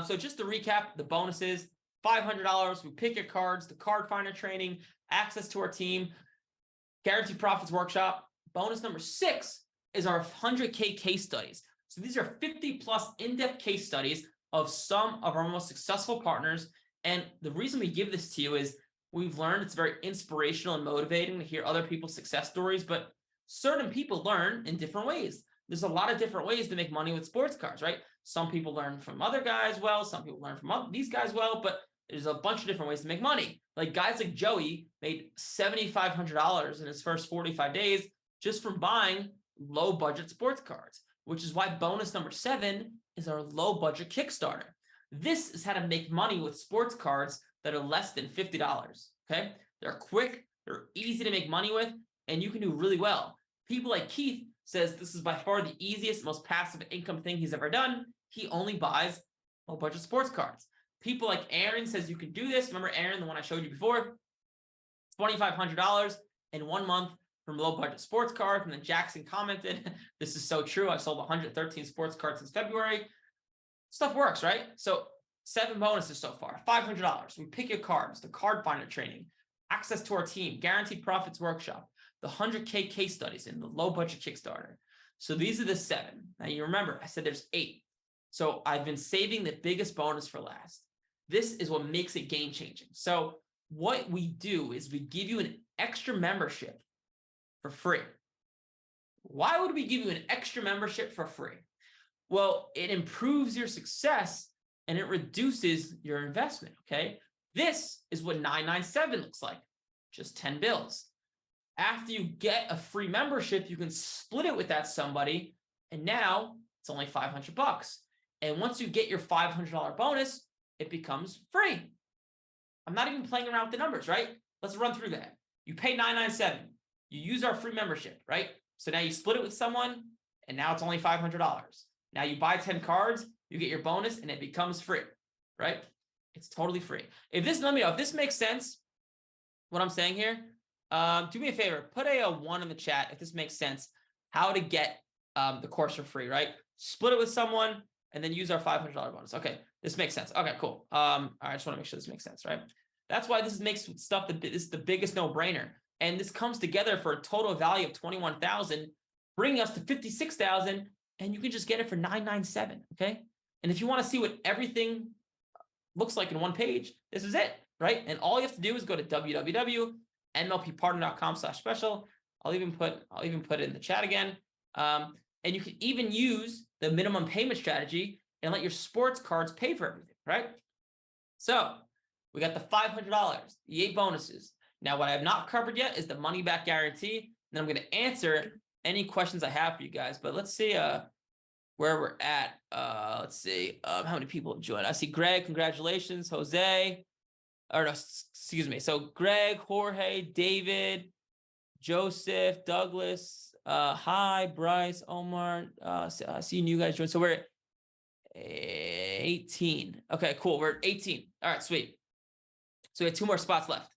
So just to recap, the bonuses, $500, we pick your cards, the card finder training, access to our team, Guaranteed Profits Workshop. Bonus number 6 is our 100K case studies. So these are 50 plus in-depth case studies of some of our most successful partners. And the reason we give this to you is we've learned it's very inspirational and motivating to hear other people's success stories, but certain people learn in different ways. There's a lot of different ways to make money with sports cards, right? Some people learn from other guys well, some people learn from these guys well, but there's a bunch of different ways to make money. Like guys like Joey made $7,500 in his first 45 days just from buying low budget sports cards, which is why bonus number 7 is our low budget Kickstarter. This is how to make money with sports cards that are less than $50, okay? They're quick, they're easy to make money with, and you can do really well. People like Keith says this is by far the easiest, most passive income thing he's ever done. He only buys low budget sports cards. People like Aaron says you can do this. Remember Aaron, the one I showed you before? $2,500 in 1 month from low budget sports cards. And then Jackson commented, this is so true. I've sold 113 sports cards since February. Stuff works, right? So 7 bonuses so far, $500. We pick your cards, the card finder training, access to our team, Guaranteed Profits Workshop, the 100K case studies, and the low budget Kickstarter. So these are the 7. Now you remember, I said there's 8. So I've been saving the biggest bonus for last. This is what makes it game changing. So what we do is we give you an extra membership for free. Why would we give you an extra membership for free? Well, it improves your success and it reduces your investment, okay? This is what 997 looks like, just 10 bills. After you get a free membership, you can split it with that somebody, and now it's only $500. And once you get your $500 bonus, it becomes free. I'm not even playing around with the numbers, right? Let's run through that. You pay $997. You use our free membership, right? So now you split it with someone, and now it's only $500. Now you buy 10 cards, you get your bonus, and it becomes free, right? It's totally free. If this, let me know if this makes sense, what I'm saying here. Do me a favor, put a 1 in the chat if this makes sense. How to get the course for free, right? Split it with someone and then use our $500 bonus. Okay, this makes sense. Okay, cool. All right, I just want to make sure this makes sense, right? That's why this makes stuff this is the biggest no-brainer. And this comes together for a total value of $21,000, bringing us to $56,000, and you can just get it for $997. Okay. And if you want to see what everything looks like in one page, this is it, right? And all you have to do is go to www.nlppartner.com/special. I'll even put it in the chat again. And you can even use the minimum payment strategy and let your sports cards pay for everything, right? So we got the $500, the 8 bonuses. Now, what I have not covered yet is the money back guarantee. And then I'm going to answer any questions I have for you guys. But let's see where we're at. Let's see how many people have joined. I see Greg, congratulations. Jose, or no, excuse me. So Greg, Jorge, David, Joseph, Douglas, hi, Bryce, Omar. Seeing you guys join. So we're at 18. Okay, cool. We're at 18. All right, sweet. So we have 2 more spots left.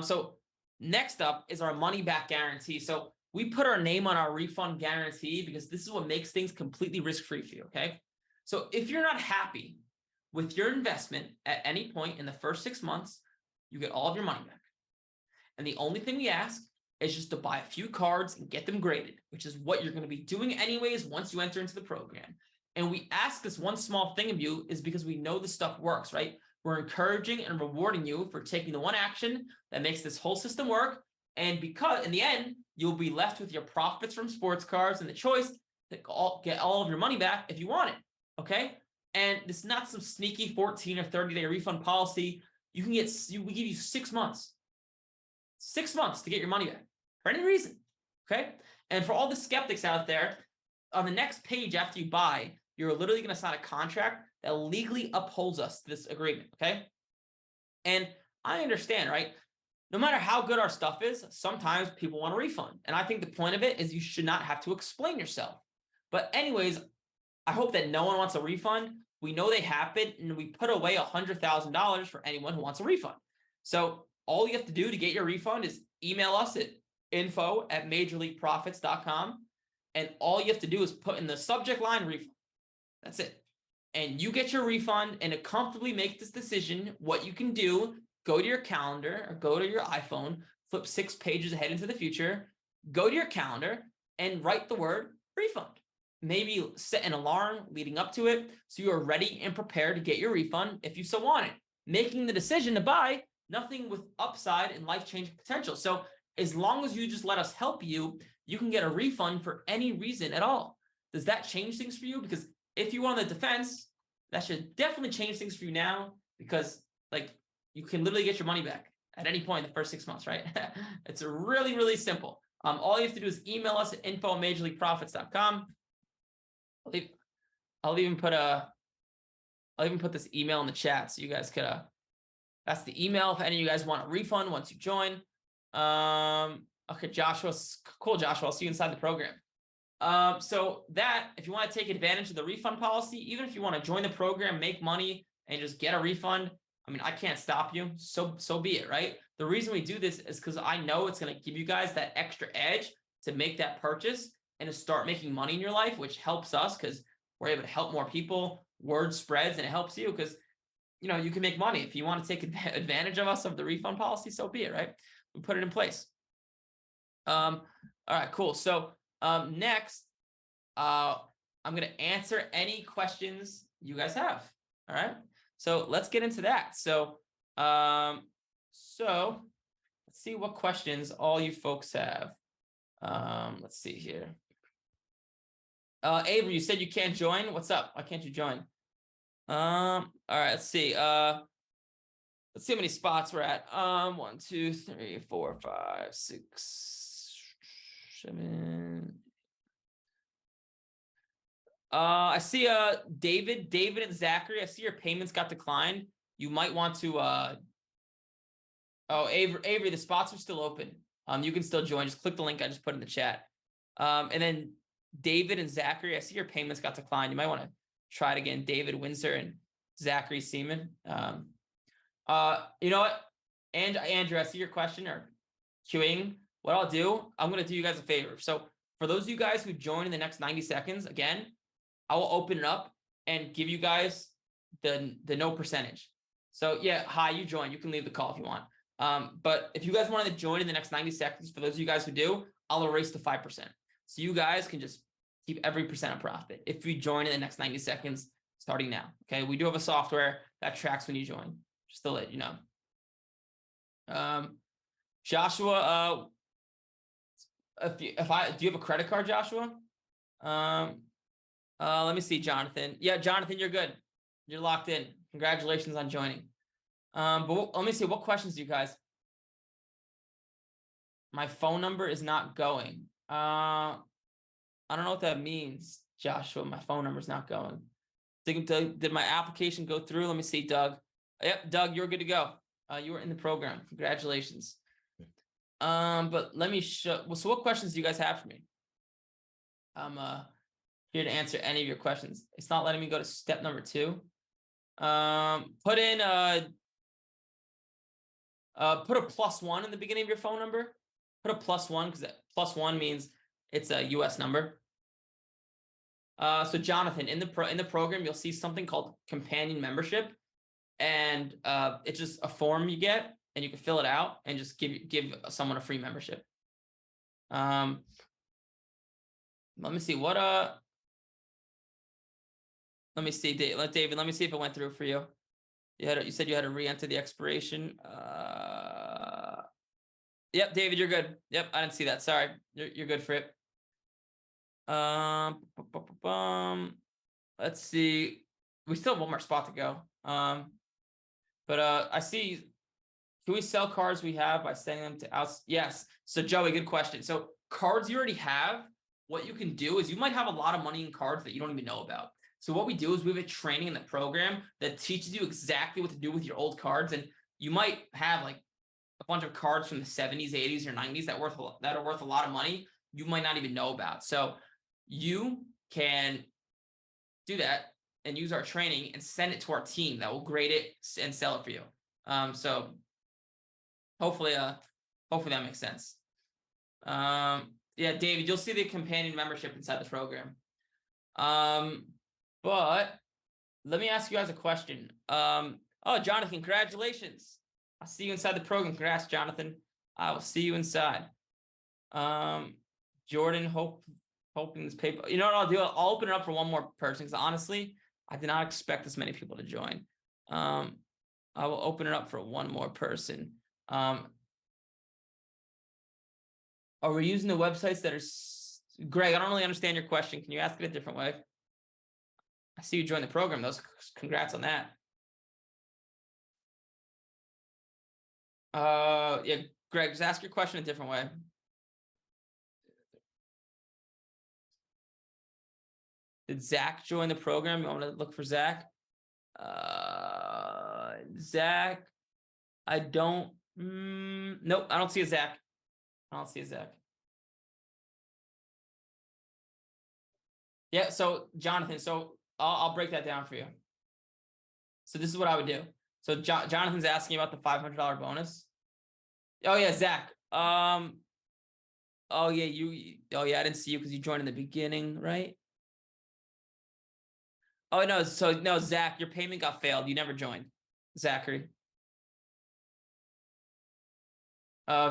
So next up is our money back guarantee. So we put our name on our refund guarantee because this is what makes things completely risk-free for you, okay? So if you're not happy with your investment at any point in the first 6 months, you get all of your money back. And the only thing we ask is just to buy a few cards and get them graded, which is what you're going to be doing anyways once you enter into the program. And we ask this one small thing of you is because we know this stuff works, right? We're encouraging and rewarding you for taking the one action that makes this whole system work. And because in the end, you'll be left with your profits from sports cards and the choice to get all of your money back if you want it. Okay. And this is not some sneaky 14 or 30-day refund policy. You can get, we give you 6 months. 6 months to get your money back for any reason. Okay. And for all the skeptics out there, on the next page after you buy, you're literally going to sign a contract that legally upholds us to this agreement, okay? And I understand, right? No matter how good our stuff is, sometimes people want a refund. And I think the point of it is you should not have to explain yourself. But anyways, I hope that no one wants a refund. We know they happen, and we put away $100,000 for anyone who wants a refund. So all you have to do to get your refund is email us at info@majorleagueprofits.com. And all you have to do is put in the subject line refund. That's it. And you get your refund, and to comfortably make this decision, what you can do, go to your calendar or go to your iPhone, flip 6 pages ahead into the future, go to your calendar and write the word refund. Maybe set an alarm leading up to it so you are ready and prepared to get your refund if you so want it. Making the decision to buy nothing with upside and life-changing potential. So as long as you just let us help you, you can get a refund for any reason at all. Does that change things for you? Because if you want the defense, that should definitely change things for you now, because like you can literally get your money back at any point in the first 6 months, right? It's really, really simple. All you have to do is email us at info@majorleagueprofits.com. I'll even put this email in the chat so you guys could that's the email if any of you guys want a refund once you join. Okay, Joshua, cool, Joshua. I'll see you inside the program. So that if you want to take advantage of the refund policy, even if you want to join the program, make money and just get a refund, I mean, I can't stop you. So be it, right? The reason we do this is because I know it's going to give you guys that extra edge to make that purchase and to start making money in your life, which helps us because we're able to help more people. Word spreads and it helps you because, you know, you can make money. If you want to take advantage of us of the refund policy, so be it, right? We put it in place. All right, cool. So next, I'm going to answer any questions you guys have. All right. So let's get into that. So let's see what questions all you folks have. Let's see here. Avery, you said you can't join. What's up? Why can't you join? All right, let's see. Let's see how many spots we're at. 1, 2, 3, 4, 5, 6, 7. I see David and Zachary. I see your payments got declined. You might want to oh, Avery, the spots are still open. You can still join. Just click the link I just put in the chat. And then David and Zachary, I see your payments got declined. You might want to try it again. David Windsor and Zachary Seaman. You know what? And Andrew, I see your question or queuing. What I'll do, I'm going to do you guys a favor. So for those of you guys who join in the next 90 seconds, again, I will open it up and give you guys the no percentage. So yeah, hi, you join. You can leave the call if you want. But if you guys wanted to join in the next 90 seconds, for those of you guys who do, I'll erase the 5%. So you guys can just keep every percent of profit if you join in the next 90 seconds starting now. Okay, we do have a software that tracks when you join, just to let you know. Joshua, do you have a credit card, Joshua? Let me see, Jonathan. Yeah, Jonathan, you're good. You're locked in. Congratulations on joining. But let me see, what questions do you guys? My phone number is not going. I don't know what that means, Joshua. My phone number is not going. Did my application go through? Let me see, Doug. Yep, Doug, you're good to go. You were in the program. Congratulations. But let me show. Well, so what questions do you guys have for me? I'm here to answer any of your questions. It's not letting me go to step number 2. Put in put a +1 in the beginning of your phone number. Put a +1 because that +1 means it's a US number. So Jonathan, in the program, you'll see something called companion membership, and it's just a form you get, and you can fill it out and just give someone a free membership. Let me see what let me see, David. Let me see if it went through for you. You said you had to re-enter the expiration. Yep, David, you're good. Yep, I didn't see that. Sorry, you're good for it. Let's see. We still have one more spot to go. But I see. Can we sell cards we have by sending them to us? Yes. So Joey, good question. So cards you already have, what you can do is you might have a lot of money in cards that you don't even know about. So what we do is we have a training in the program that teaches you exactly what to do with your old cards. And you might have like a bunch of cards from the 70s, 80s, or 90s that are worth a lot of money you might not even know about. So you can do that and use our training and send it to our team that will grade it and sell it for you. So hopefully that makes sense. Yeah, David, you'll see the companion membership inside the program. But let me ask you guys a question. Oh, Jonathan, congratulations. I'll see you inside the program. Congrats, Jonathan. I will see you inside. Jordan, hoping this paper. You know what I'll do? I'll open it up for one more person because honestly, I did not expect this many people to join. I will open it up for one more person. Are we using the websites that are... Greg, I don't really understand your question. Can you ask it a different way? I see you joined the program, though. Congrats on that. Yeah, Greg, just ask your question a different way. Did Zach join the program? You want to look for Zach? Zach, I don't. Nope, I don't see a Zach. I don't see a Zach. Yeah, so Jonathan, so I'll break that down for you. So this is what I would do. So Jonathan's asking about the $500 bonus. Oh yeah, Zach. Oh yeah, I didn't see you because you joined in the beginning, right? Oh no, so no, Zach, your payment got failed. You never joined, Zachary.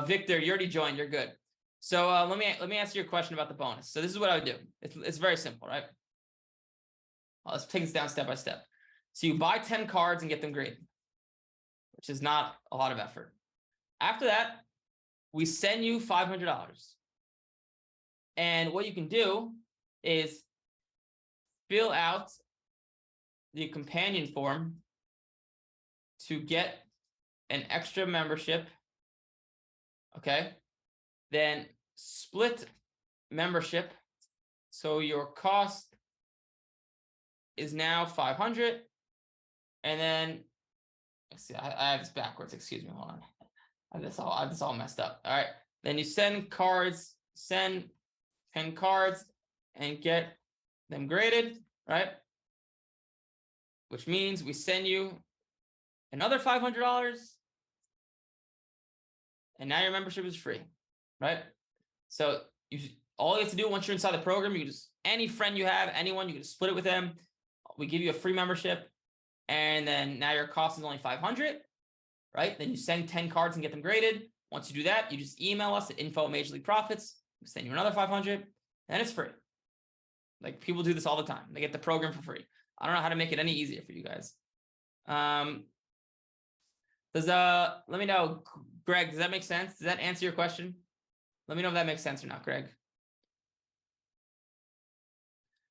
Victor, you already joined. You're good. So let me answer your question about the bonus. So this is what I would do. It's very simple, right? Let's take this down step by step. So you buy 10 cards and get them graded, which is not a lot of effort. After that, we send you $500. And what you can do is fill out the companion form to get an extra membership. Okay. Then split membership. So your cost is now 500. And then, let's see, I have this backwards. Excuse me. Hold on. I have this all messed up. All right. Then you send 10 cards and get them graded, right? Which means we send you another $500. And now your membership is free, right? So all you have to do once you're inside the program, you just, any friend you have, anyone, you can split it with them. We give you a free membership. And then now your cost is only 500, right? Then you send 10 cards and get them graded. Once you do that, you just email us at info@MajorLeagueProfits. We send you another 500, and it's free. Like, people do this all the time. They get the program for free. I don't know how to make it any easier for you guys. Let me know, Greg, does that make sense? Does that answer your question? Let me know if that makes sense or not, Greg.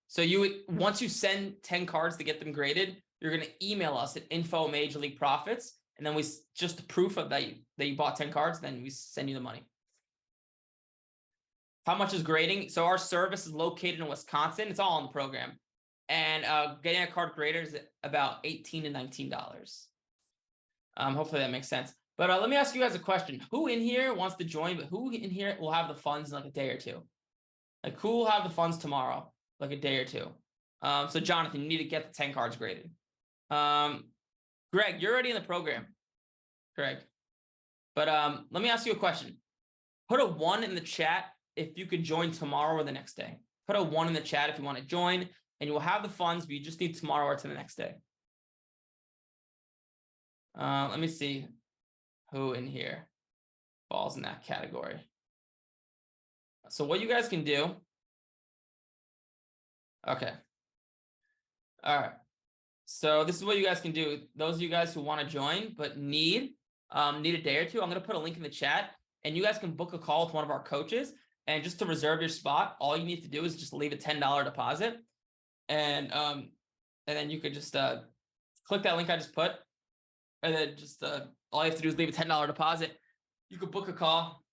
So once you send 10 cards to get them graded, you're going to email us at info@MajorLeagueProfits, and then we just the proof of that you bought 10 cards, then we send you the money. How much is grading? So our service is located in Wisconsin. It's all on the program. And getting a card graded is about $18 to $19. Hopefully that makes sense. But let me ask you guys a question. Who in here wants to join, but who in here will have the funds in like a day or two? Like, who will have the funds tomorrow, like a day or two? So Jonathan, you need to get the 10 cards graded. Greg, you're already in the program, Greg. But let me ask you a question. Put a 1 in the chat if you could join tomorrow or the next day. Put a 1 in the chat if you want to join, and you will have the funds, but you just need tomorrow or to the next day. Let me see who in here falls in that category. So what you guys can do. Okay. All right. So this is what you guys can do. Those of you guys who want to join but need a day or two, I'm going to put a link in the chat, and you guys can book a call with one of our coaches. And just to reserve your spot, all you need to do is just leave a $10 deposit, and then you could just click that link I just put, and then just all you have to do is leave a $10 deposit. You could book a call,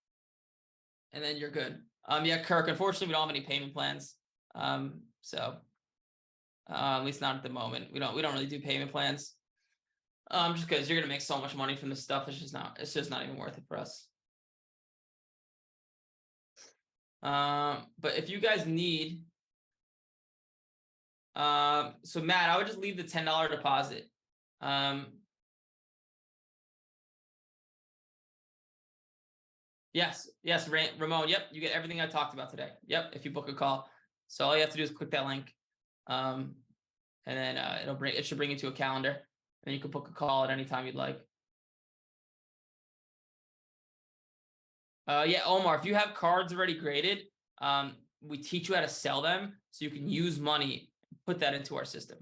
and then you're good. Yeah, Kirk, unfortunately, we don't have any payment plans. So at least not at the moment. We don't really do payment plans. Just because you're gonna make so much money from this stuff, it's just not even worth it for us. But if you guys need, so Matt, I would just leave the $10 deposit. Yes, Ramon. Yep, you get everything I talked about today. Yep, if you book a call. So all you have to do is click that link, and then it should bring you to a calendar, and then you can book a call at any time you'd like. Yeah, Omar, if you have cards already graded, we teach you how to sell them so you can use money, put that into our system.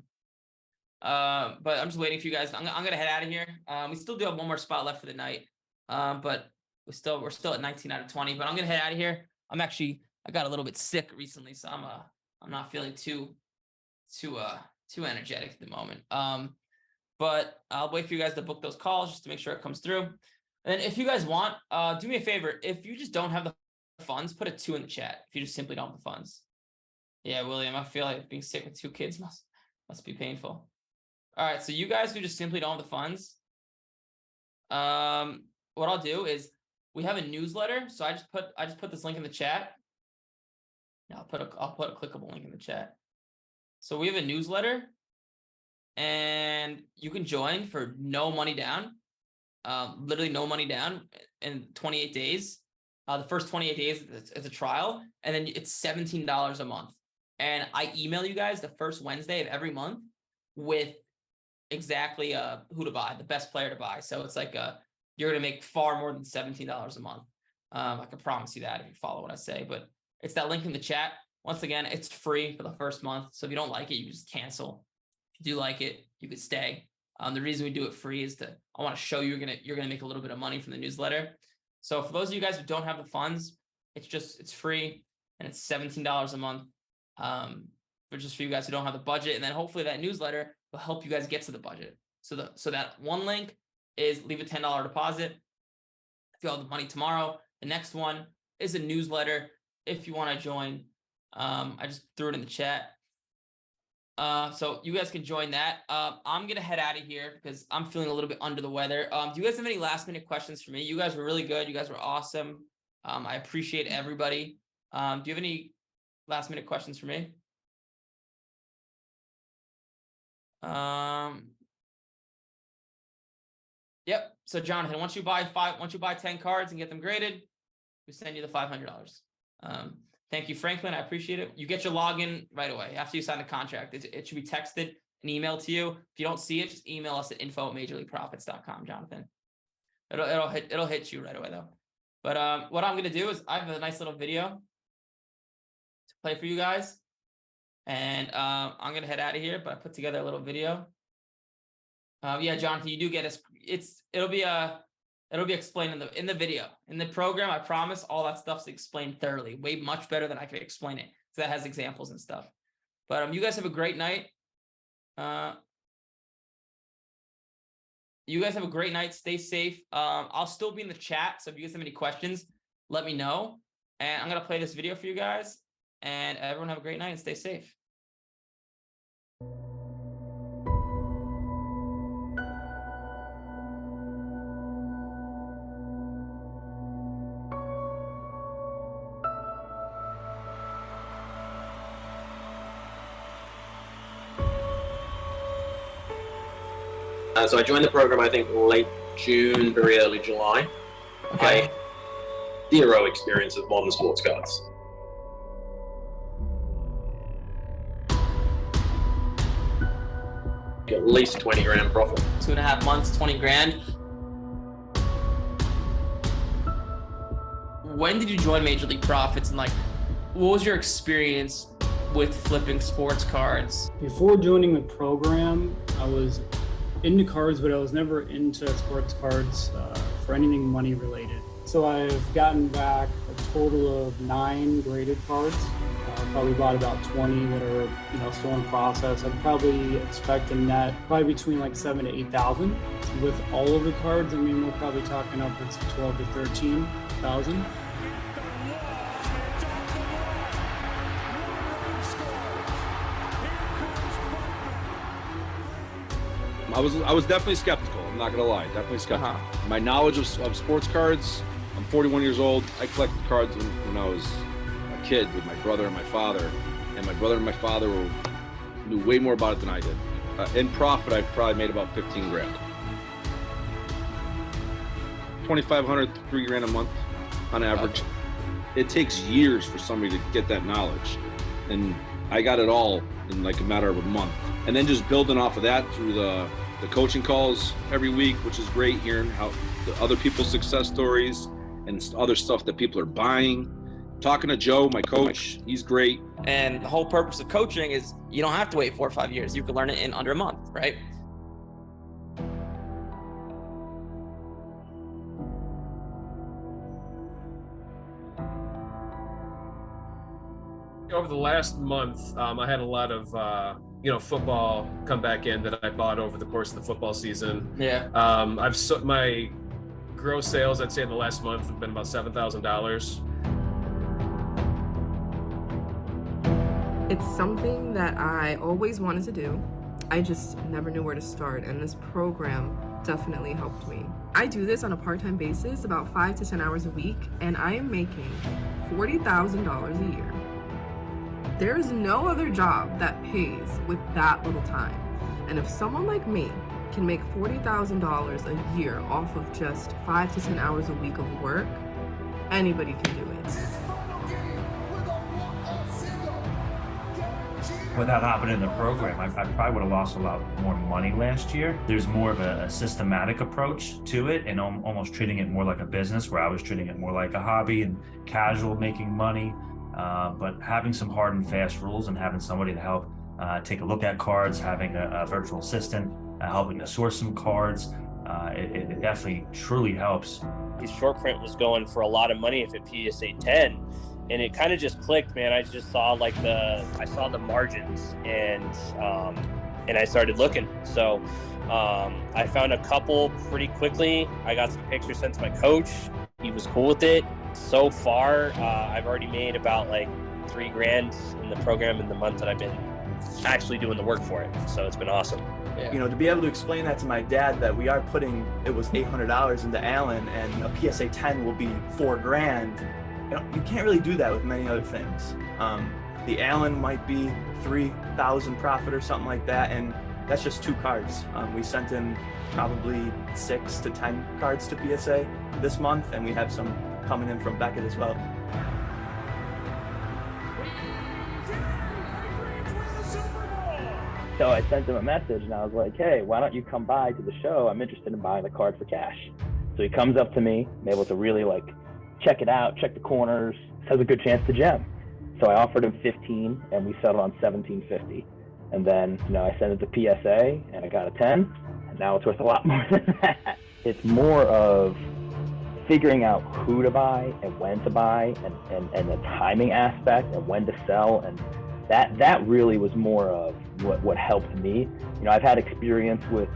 But I'm just waiting for you guys. I'm gonna head out of here. We still do have one more spot left for the night, but we're still at 19 out of 20. But I'm gonna head out of here. I got a little bit sick recently, so I'm not feeling too energetic at the moment. But I'll wait for you guys to book those calls just to make sure it comes through. And if you guys want, do me a favor. If you just don't have the funds, put a 2 in the chat. If you just simply don't have the funds. Yeah, William, I feel like being sick with 2 kids must be painful. All right, so you guys who just simply don't have the funds, what I'll do is we have a newsletter. So I just put this link in the chat. Now I'll put a clickable link in the chat. So we have a newsletter, and you can join for no money down. Literally no money down in 28 days. The first 28 days it's a trial, and then it's $17 a month. And I email you guys the first Wednesday of every month with exactly who to buy, the best player to buy. So it's like you're gonna make far more than $17 a month. I can promise you that if you follow what I say. But it's that link in the chat. Once again, it's free for the first month. So if you don't like it, you just cancel. If you do like it, you could stay. The reason we do it free is I want to show you you're gonna make a little bit of money from the newsletter. So for those of you guys who don't have the funds, it's free, and it's $17 a month. But just for you guys who don't have the budget, and then hopefully that newsletter will help you guys get to the budget. So that one link is leave a $10 deposit if you have the money tomorrow. The next one is a newsletter if you want to join. I just threw it in the chat. So you guys can join that. I'm gonna head out of here because I'm feeling a little bit under the weather. Do you guys have any last minute questions for me? You guys were really good. You guys were awesome. I appreciate everybody. Do you have any last minute questions for me? Yep. So Jonathan, once you buy 10 cards and get them graded, we send you the $500. Thank you, Franklin. I appreciate it. You get your login right away after you sign the contract. It should be texted and emailed to you. If you don't see it, just email us at info@majorleagueprofits.com, Jonathan. It'll hit you right away though. But what I'm gonna do is I have a nice little video to play for you guys, and I'm gonna head out of here. But I put together a little video. Yeah, Jonathan, you do get us. It'll be explained in the video. In the program, I promise all that stuff's explained thoroughly, way much better than I could explain it. So that has examples and stuff. But you guys have a great night. You guys have a great night. Stay safe. I'll still be in the chat. So if you guys have any questions, let me know. And I'm gonna play this video for you guys. And everyone have a great night and stay safe. So I joined the program, I think, late June, very early July. Okay. I zero experience of modern sports cards. At least 20 grand profit. 2.5 months, 20 grand. When did you join Major League Profits, and like, what was your experience with flipping sports cards? Before joining the program, I was into cards, but I was never into sports cards for anything money related. So I've gotten back a total of 9 graded cards. Probably bought about 20 that are still in process. I'd probably expect a net probably between like 7,000 to 8,000. With all of the cards, I mean, we're probably talking upwards of 12 to 13,000. I was definitely skeptical. I'm not gonna lie, definitely skeptical. My knowledge of sports cards. I'm 41 years old. I collected cards when I was a kid with my brother and my father, and my brother and my father knew way more about it than I did. In profit, I've probably made about 15 grand. 2,500, 3 grand a month on average. Okay. It takes years for somebody to get that knowledge, and I got it all in like a matter of a month. And then just building off of that through the coaching calls every week, which is great, hearing how the other people's success stories and other stuff that people are buying. Talking to Joe, my coach, he's great. And the whole purpose of coaching is you don't have to wait 4 or 5 years. You can learn it in under a month, right? Over the last month, I had a lot of football come back in that I bought over the course of the football season. Yeah. My gross sales, I'd say in the last month, have been about $7,000. It's something that I always wanted to do. I just never knew where to start, and this program definitely helped me. I do this on a part-time basis, about 5 to 10 hours a week, and I am making $40,000 a year. There is no other job that pays with that little time. And if someone like me can make $40,000 a year off of just 5 to 10 hours a week of work, anybody can do it. Without hopping in the program, I probably would have lost a lot more money last year. There's more of a systematic approach to it, and almost treating it more like a business, where I was treating it more like a hobby and casual making money. But having some hard and fast rules and having somebody to help take a look at cards, having a virtual assistant helping to source some cards, it definitely truly helps. His short print was going for a lot of money if it PSA 10, and it kind of just clicked, man. I just saw the margins, and I started looking. So I found a couple pretty quickly. I got some pictures sent to my coach. He was cool with it. So far, I've already made about like 3 grand in the program in the month that I've been actually doing the work for it. So it's been awesome. You know, to be able to explain that to my dad that we are putting, it was $800 into Allen and a PSA 10 will be $4,000. You know, you can't really do that with many other things. The Allen might be 3,000 profit or something like that, and that's just 2 cards. We sent in probably 6 to 10 cards to PSA this month, and we have some coming in from Beckett as well. So I sent him a message and I was like, hey, why don't you come by to the show? I'm interested in buying the card for cash. So he comes up to me, I'm able to really like check it out, check the corners, has a good chance to gem. So I offered him 15 and we settled on 1750. And then, you know, I sent it to PSA and I got a 10, and now it's worth a lot more than that. It's more of figuring out who to buy and when to buy, and the timing aspect and when to sell, and that really was more of what helped me. You know, I've had experience with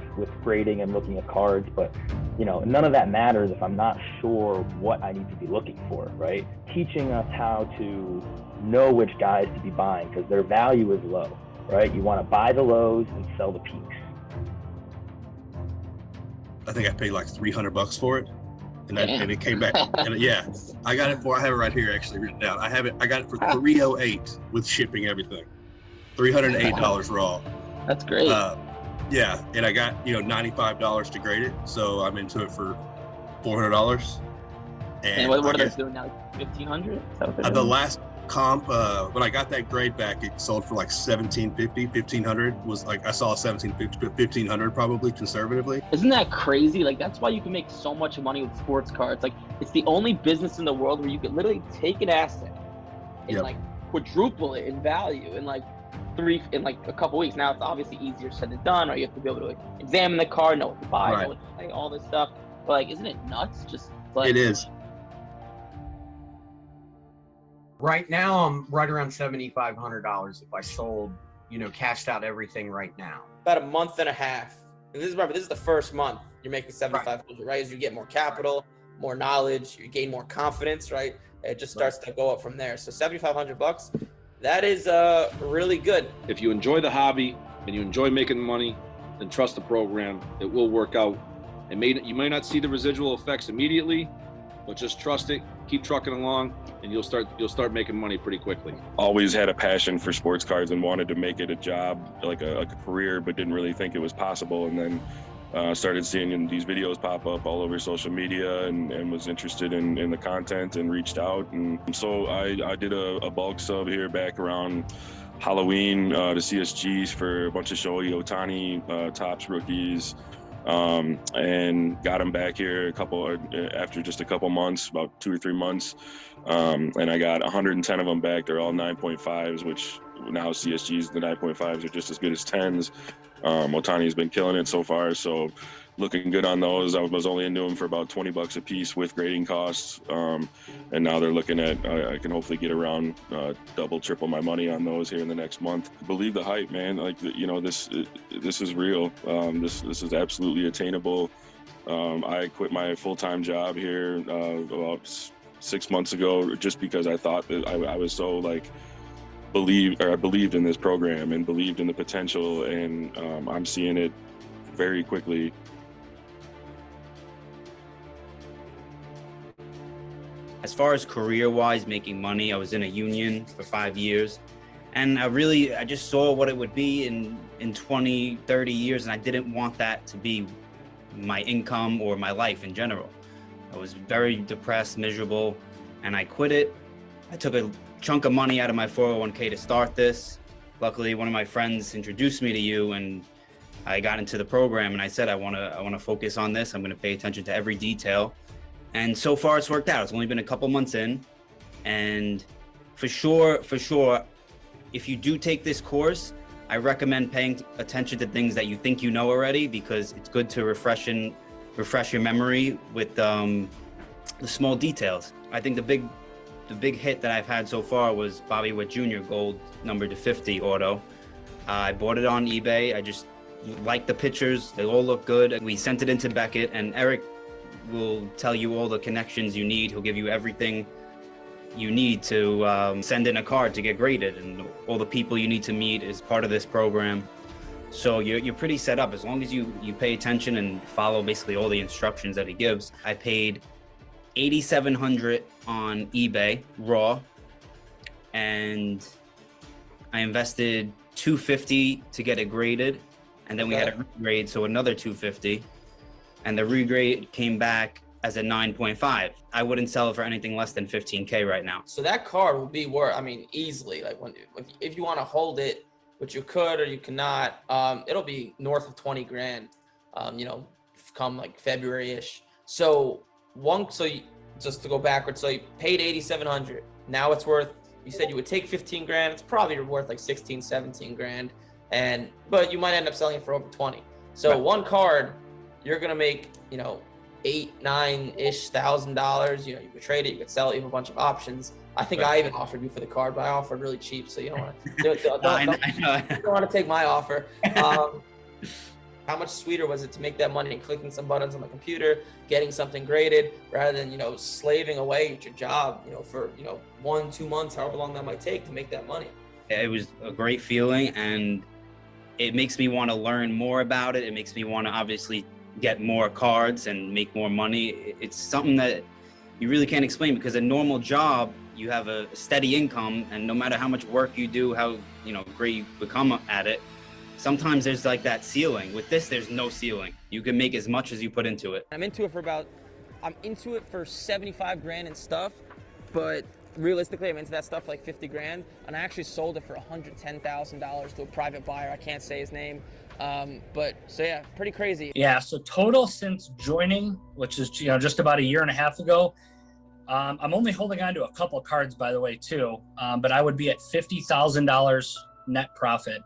grading and looking at cards, but you know, none of that matters if I'm not sure what I need to be looking for, right? Teaching us how to know which guys to be buying, because their value is low, right? You want to buy the lows and sell the peaks. I think I paid like $300 for it, and it came back. And yeah, I got it for. I have it right here actually written down. I got it for $308 with shipping, everything. $308 raw. That's great. Yeah, and I got $95 to grade it, so I'm into it for $400. And what are they doing now? $1,500? The last comp, when I got that grade back, it sold for like $1,750, $1,500 was like, I saw $1,750 to $1,500 probably conservatively. Isn't that crazy? Like, that's why you can make so much money with sports cards. Like, it's the only business in the world where you could literally take an asset and like quadruple it in value in like a couple weeks. Now it's obviously easier said than done, or you have to be able to examine the card, know what to buy, know what to play, all this stuff. But like, isn't it nuts? Just like, it is. Right now, I'm right around $7,500 if I sold, cashed out everything right now. About a month and a half. And this is the first month you're making $7,500, right? As you get more capital, more knowledge, you gain more confidence, right? It just starts to go up from there. So $7,500, that is really good. If you enjoy the hobby and you enjoy making money, then trust the program. It will work out. You may not see the residual effects immediately, but just trust it, keep trucking along, and you'll start making money pretty quickly. Always had a passion for sports cards and wanted to make it a job, like a career, but didn't really think it was possible. And then started seeing these videos pop up all over social media, and was interested in the content and reached out. And so I did a bulk sub here back around Halloween to CSGs for a bunch of Shohei Ohtani Topps rookies. And got them back here after just a couple months, about 2 or 3 months. And I got 110 of them back. They're all 9.5s, which now CSGs, the 9.5s are just as good as 10s. Ohtani's been killing it so far, so looking good on those. I was only into them for about $20 a piece with grading costs. And now they're looking at, I can hopefully get around double, triple my money on those here in the next month. Believe the hype, man. Like, this is real. This is absolutely attainable. I quit my full-time job here about 6 months ago, just because I thought that I was so I believed in this program and believed in the potential, and I'm seeing it very quickly. As far as career-wise, making money, I was in a union for 5 years, and I just saw what it would be in 20, 30 years, and I didn't want that to be my income or my life in general. I was very depressed, miserable, and I quit it. I took a chunk of money out of my 401k to start this. Luckily, one of my friends introduced me to you, and I got into the program, and I said, I want to focus on this. I'm going to pay attention to every detail. And so far it's worked out. It's only been a couple months in, and for sure, if you do take this course, I recommend paying attention to things that you think you know already, because it's good to refresh your memory with the small details. I think the big hit that I've had so far was Bobby Witt Jr. Gold number to 50 auto. I bought it on eBay. I just liked the pictures. They all look good. We sent it into Beckett, and Eric will tell you all the connections you need. He'll give you everything you need to send in a card to get graded, and all the people you need to meet is part of this program. So you're pretty set up as long as you pay attention and follow basically all the instructions that he gives. I paid $8,700 on eBay raw, and I invested $250 to get it graded, and then we had a regrade, so another $250, and the regrade came back as a 9.5. I wouldn't sell it for anything less than $15K right now. So that card will be worth, I mean, easily, like if you want to hold it, which you could or you cannot, it'll be north of 20 grand, come like February-ish. So just to go backwards, so you paid 8,700. Now it's worth, you said you would take 15 grand. It's probably worth like 16, 17 grand. But you might end up selling it for over 20. So Right. one card, you're going to make, $8,000, $9,000-ish. You could trade it, you could sell it, you have a bunch of options. I think I even offered you for the card, but I offered really cheap, so you don't want to don't want to take my offer. How much sweeter was it to make that money and clicking some buttons on the computer, getting something graded, rather than slaving away at your job, for 1-2 months, however long that might take to make that money. It was a great feeling, and it makes me want to learn more about it. It makes me want to obviously get more cards and make more money. It's something that you really can't explain, because a normal job, you have a steady income, and no matter how much work you do, how great you become at it, sometimes there's like that ceiling. With this, there's no ceiling. You can make as much as you put into it. I'm into it for 75 grand and stuff, but realistically, I'm into that stuff like 50 grand, and I actually sold it for $110,000 to a private buyer. I can't say his name, but so yeah, pretty crazy. Yeah, so total since joining, which is just about a year and a half ago, I'm only holding on to a couple cards, by the way, too, but I would be at $50,000 net profit.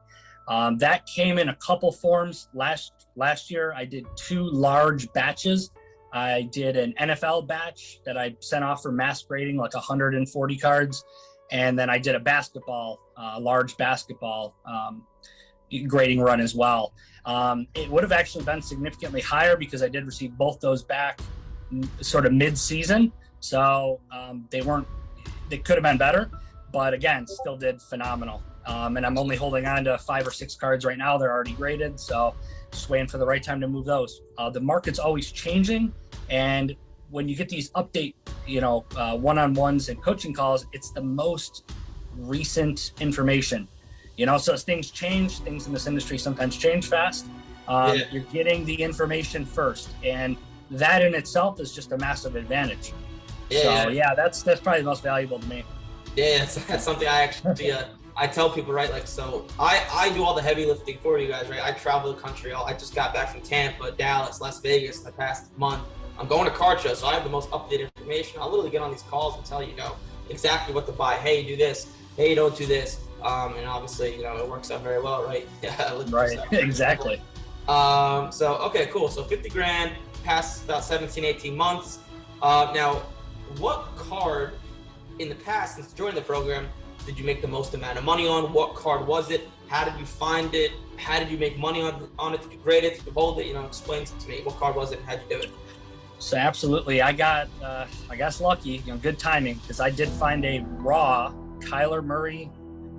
That came in a couple forms. Last year, I did 2 large batches. I did an NFL batch that I sent off for mass grading, like 140 cards. And then I did a large basketball grading run as well. It would have actually been significantly higher because I did receive both those back sort of mid-season. So they could have been better, but again, still did phenomenal. And I'm only holding on to 5 or 6 cards right now. They're already graded, so just waiting for the right time to move those. The market's always changing, and when you get these update, one-on-ones and coaching calls, it's the most recent information. So as things change, things in this industry sometimes change fast. You're getting the information first, and that in itself is just a massive advantage. That's probably the most valuable to me. Yeah, that's something I actually I tell people, right? Like, so I do all the heavy lifting for you guys, right? I travel the country. I just got back from Tampa, Dallas, Las Vegas in the past month. I'm going to card shows, so I have the most updated information. I'll literally get on these calls and tell you, exactly what to buy. Hey, do this. Hey, don't do this. And obviously, it works out very well, right? Yeah, right. Exactly. So okay, cool. So 50 grand, past about 17, 18 months. Now, what card in the past, since joining the program, did you make the most amount of money on? What card was it? How did you find it? How did you make money on it? Did you grade it? Did you hold it? Explain to me. What card was it and how'd you do it? So absolutely, I got, I guess lucky, good timing, because I did find a raw Kyler Murray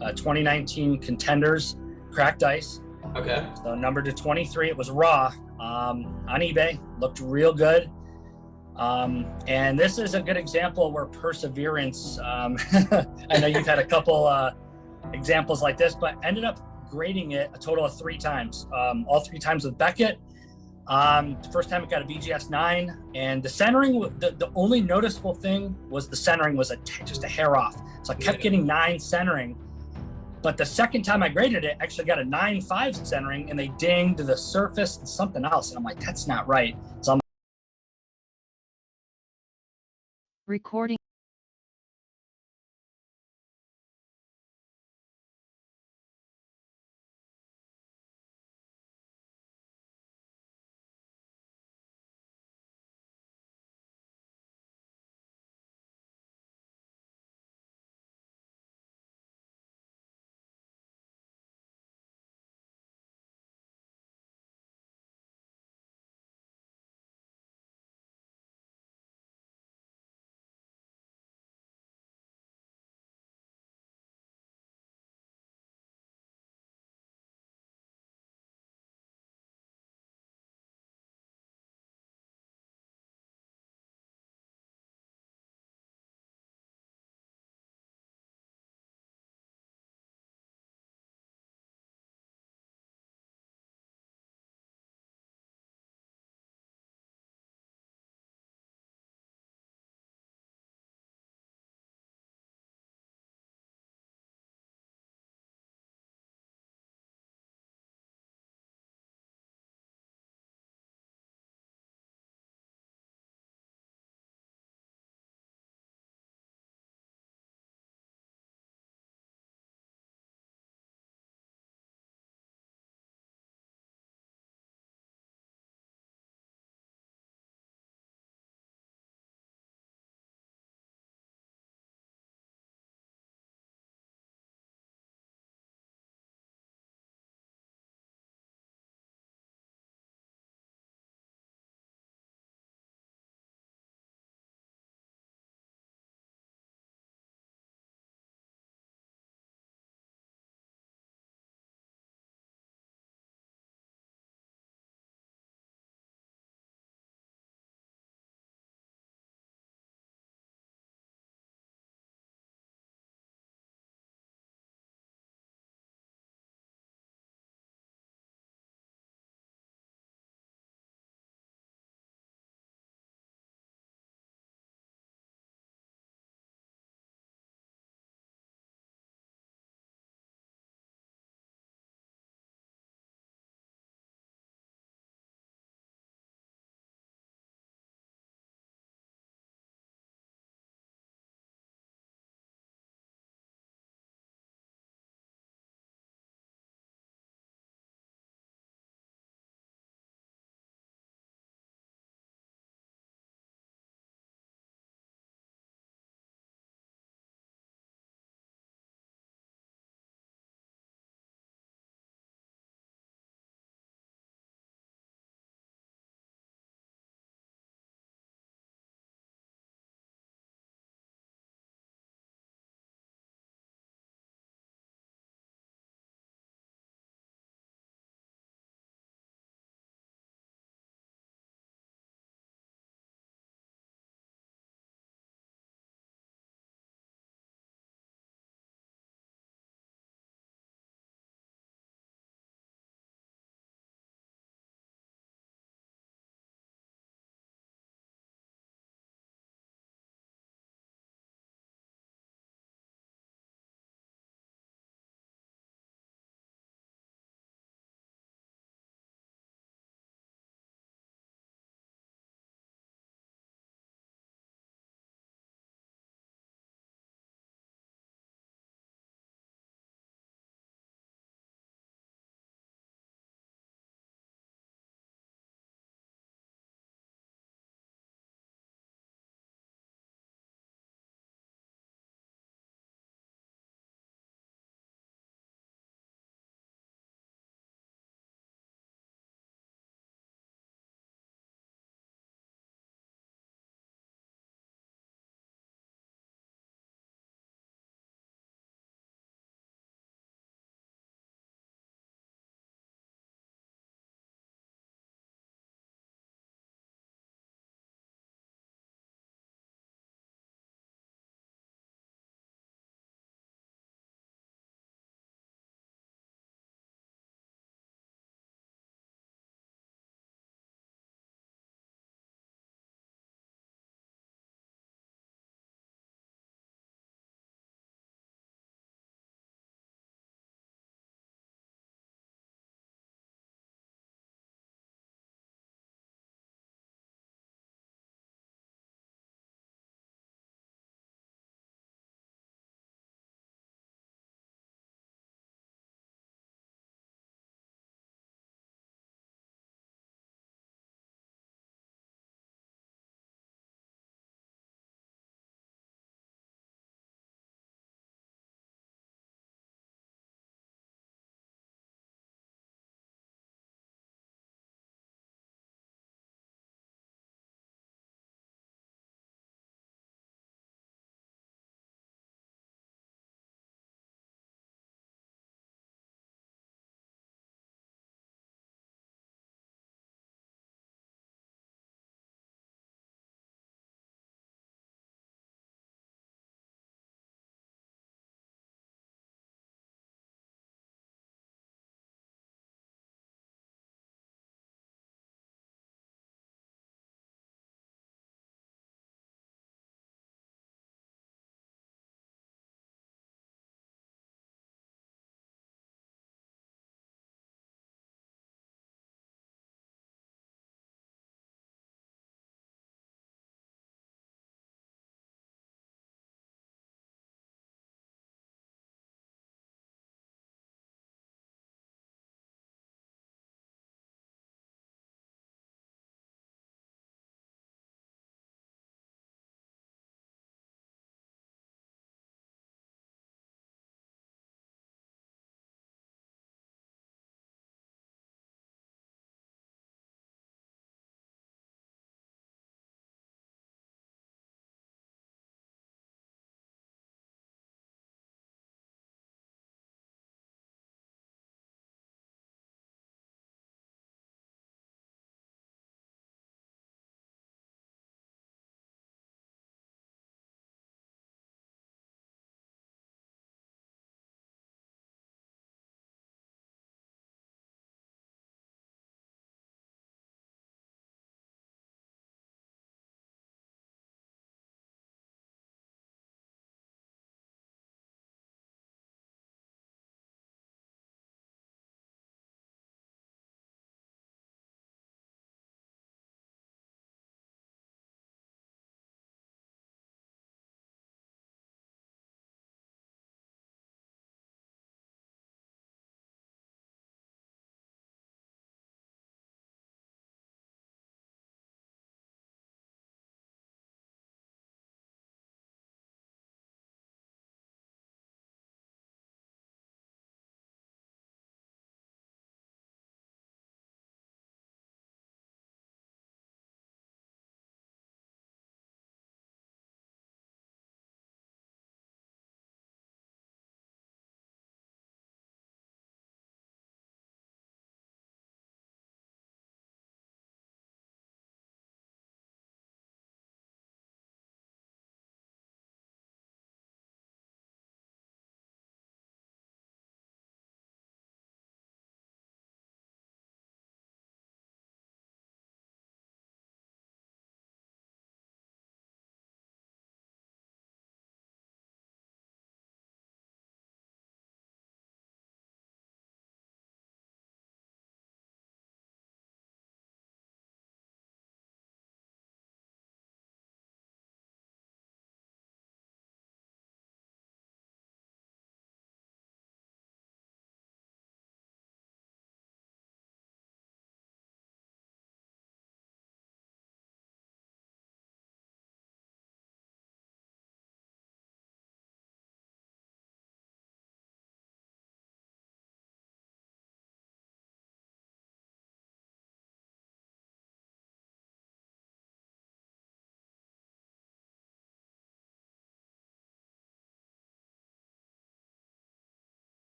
2019 Contenders cracked ice. Okay. So numbered to 23, it was raw on eBay, looked real good. And this is a good example where perseverance, I know you've had a couple examples like this, but ended up grading it a total of 3 times, all 3 times with Beckett. The first time it got a BGS 9, and the centering, the only noticeable thing was the centering was just a hair off. So I kept getting 9 centering, but the second time I graded it, actually got a 9.5 centering, and they dinged the surface and something else. And I'm like, that's not right. So I'm Recording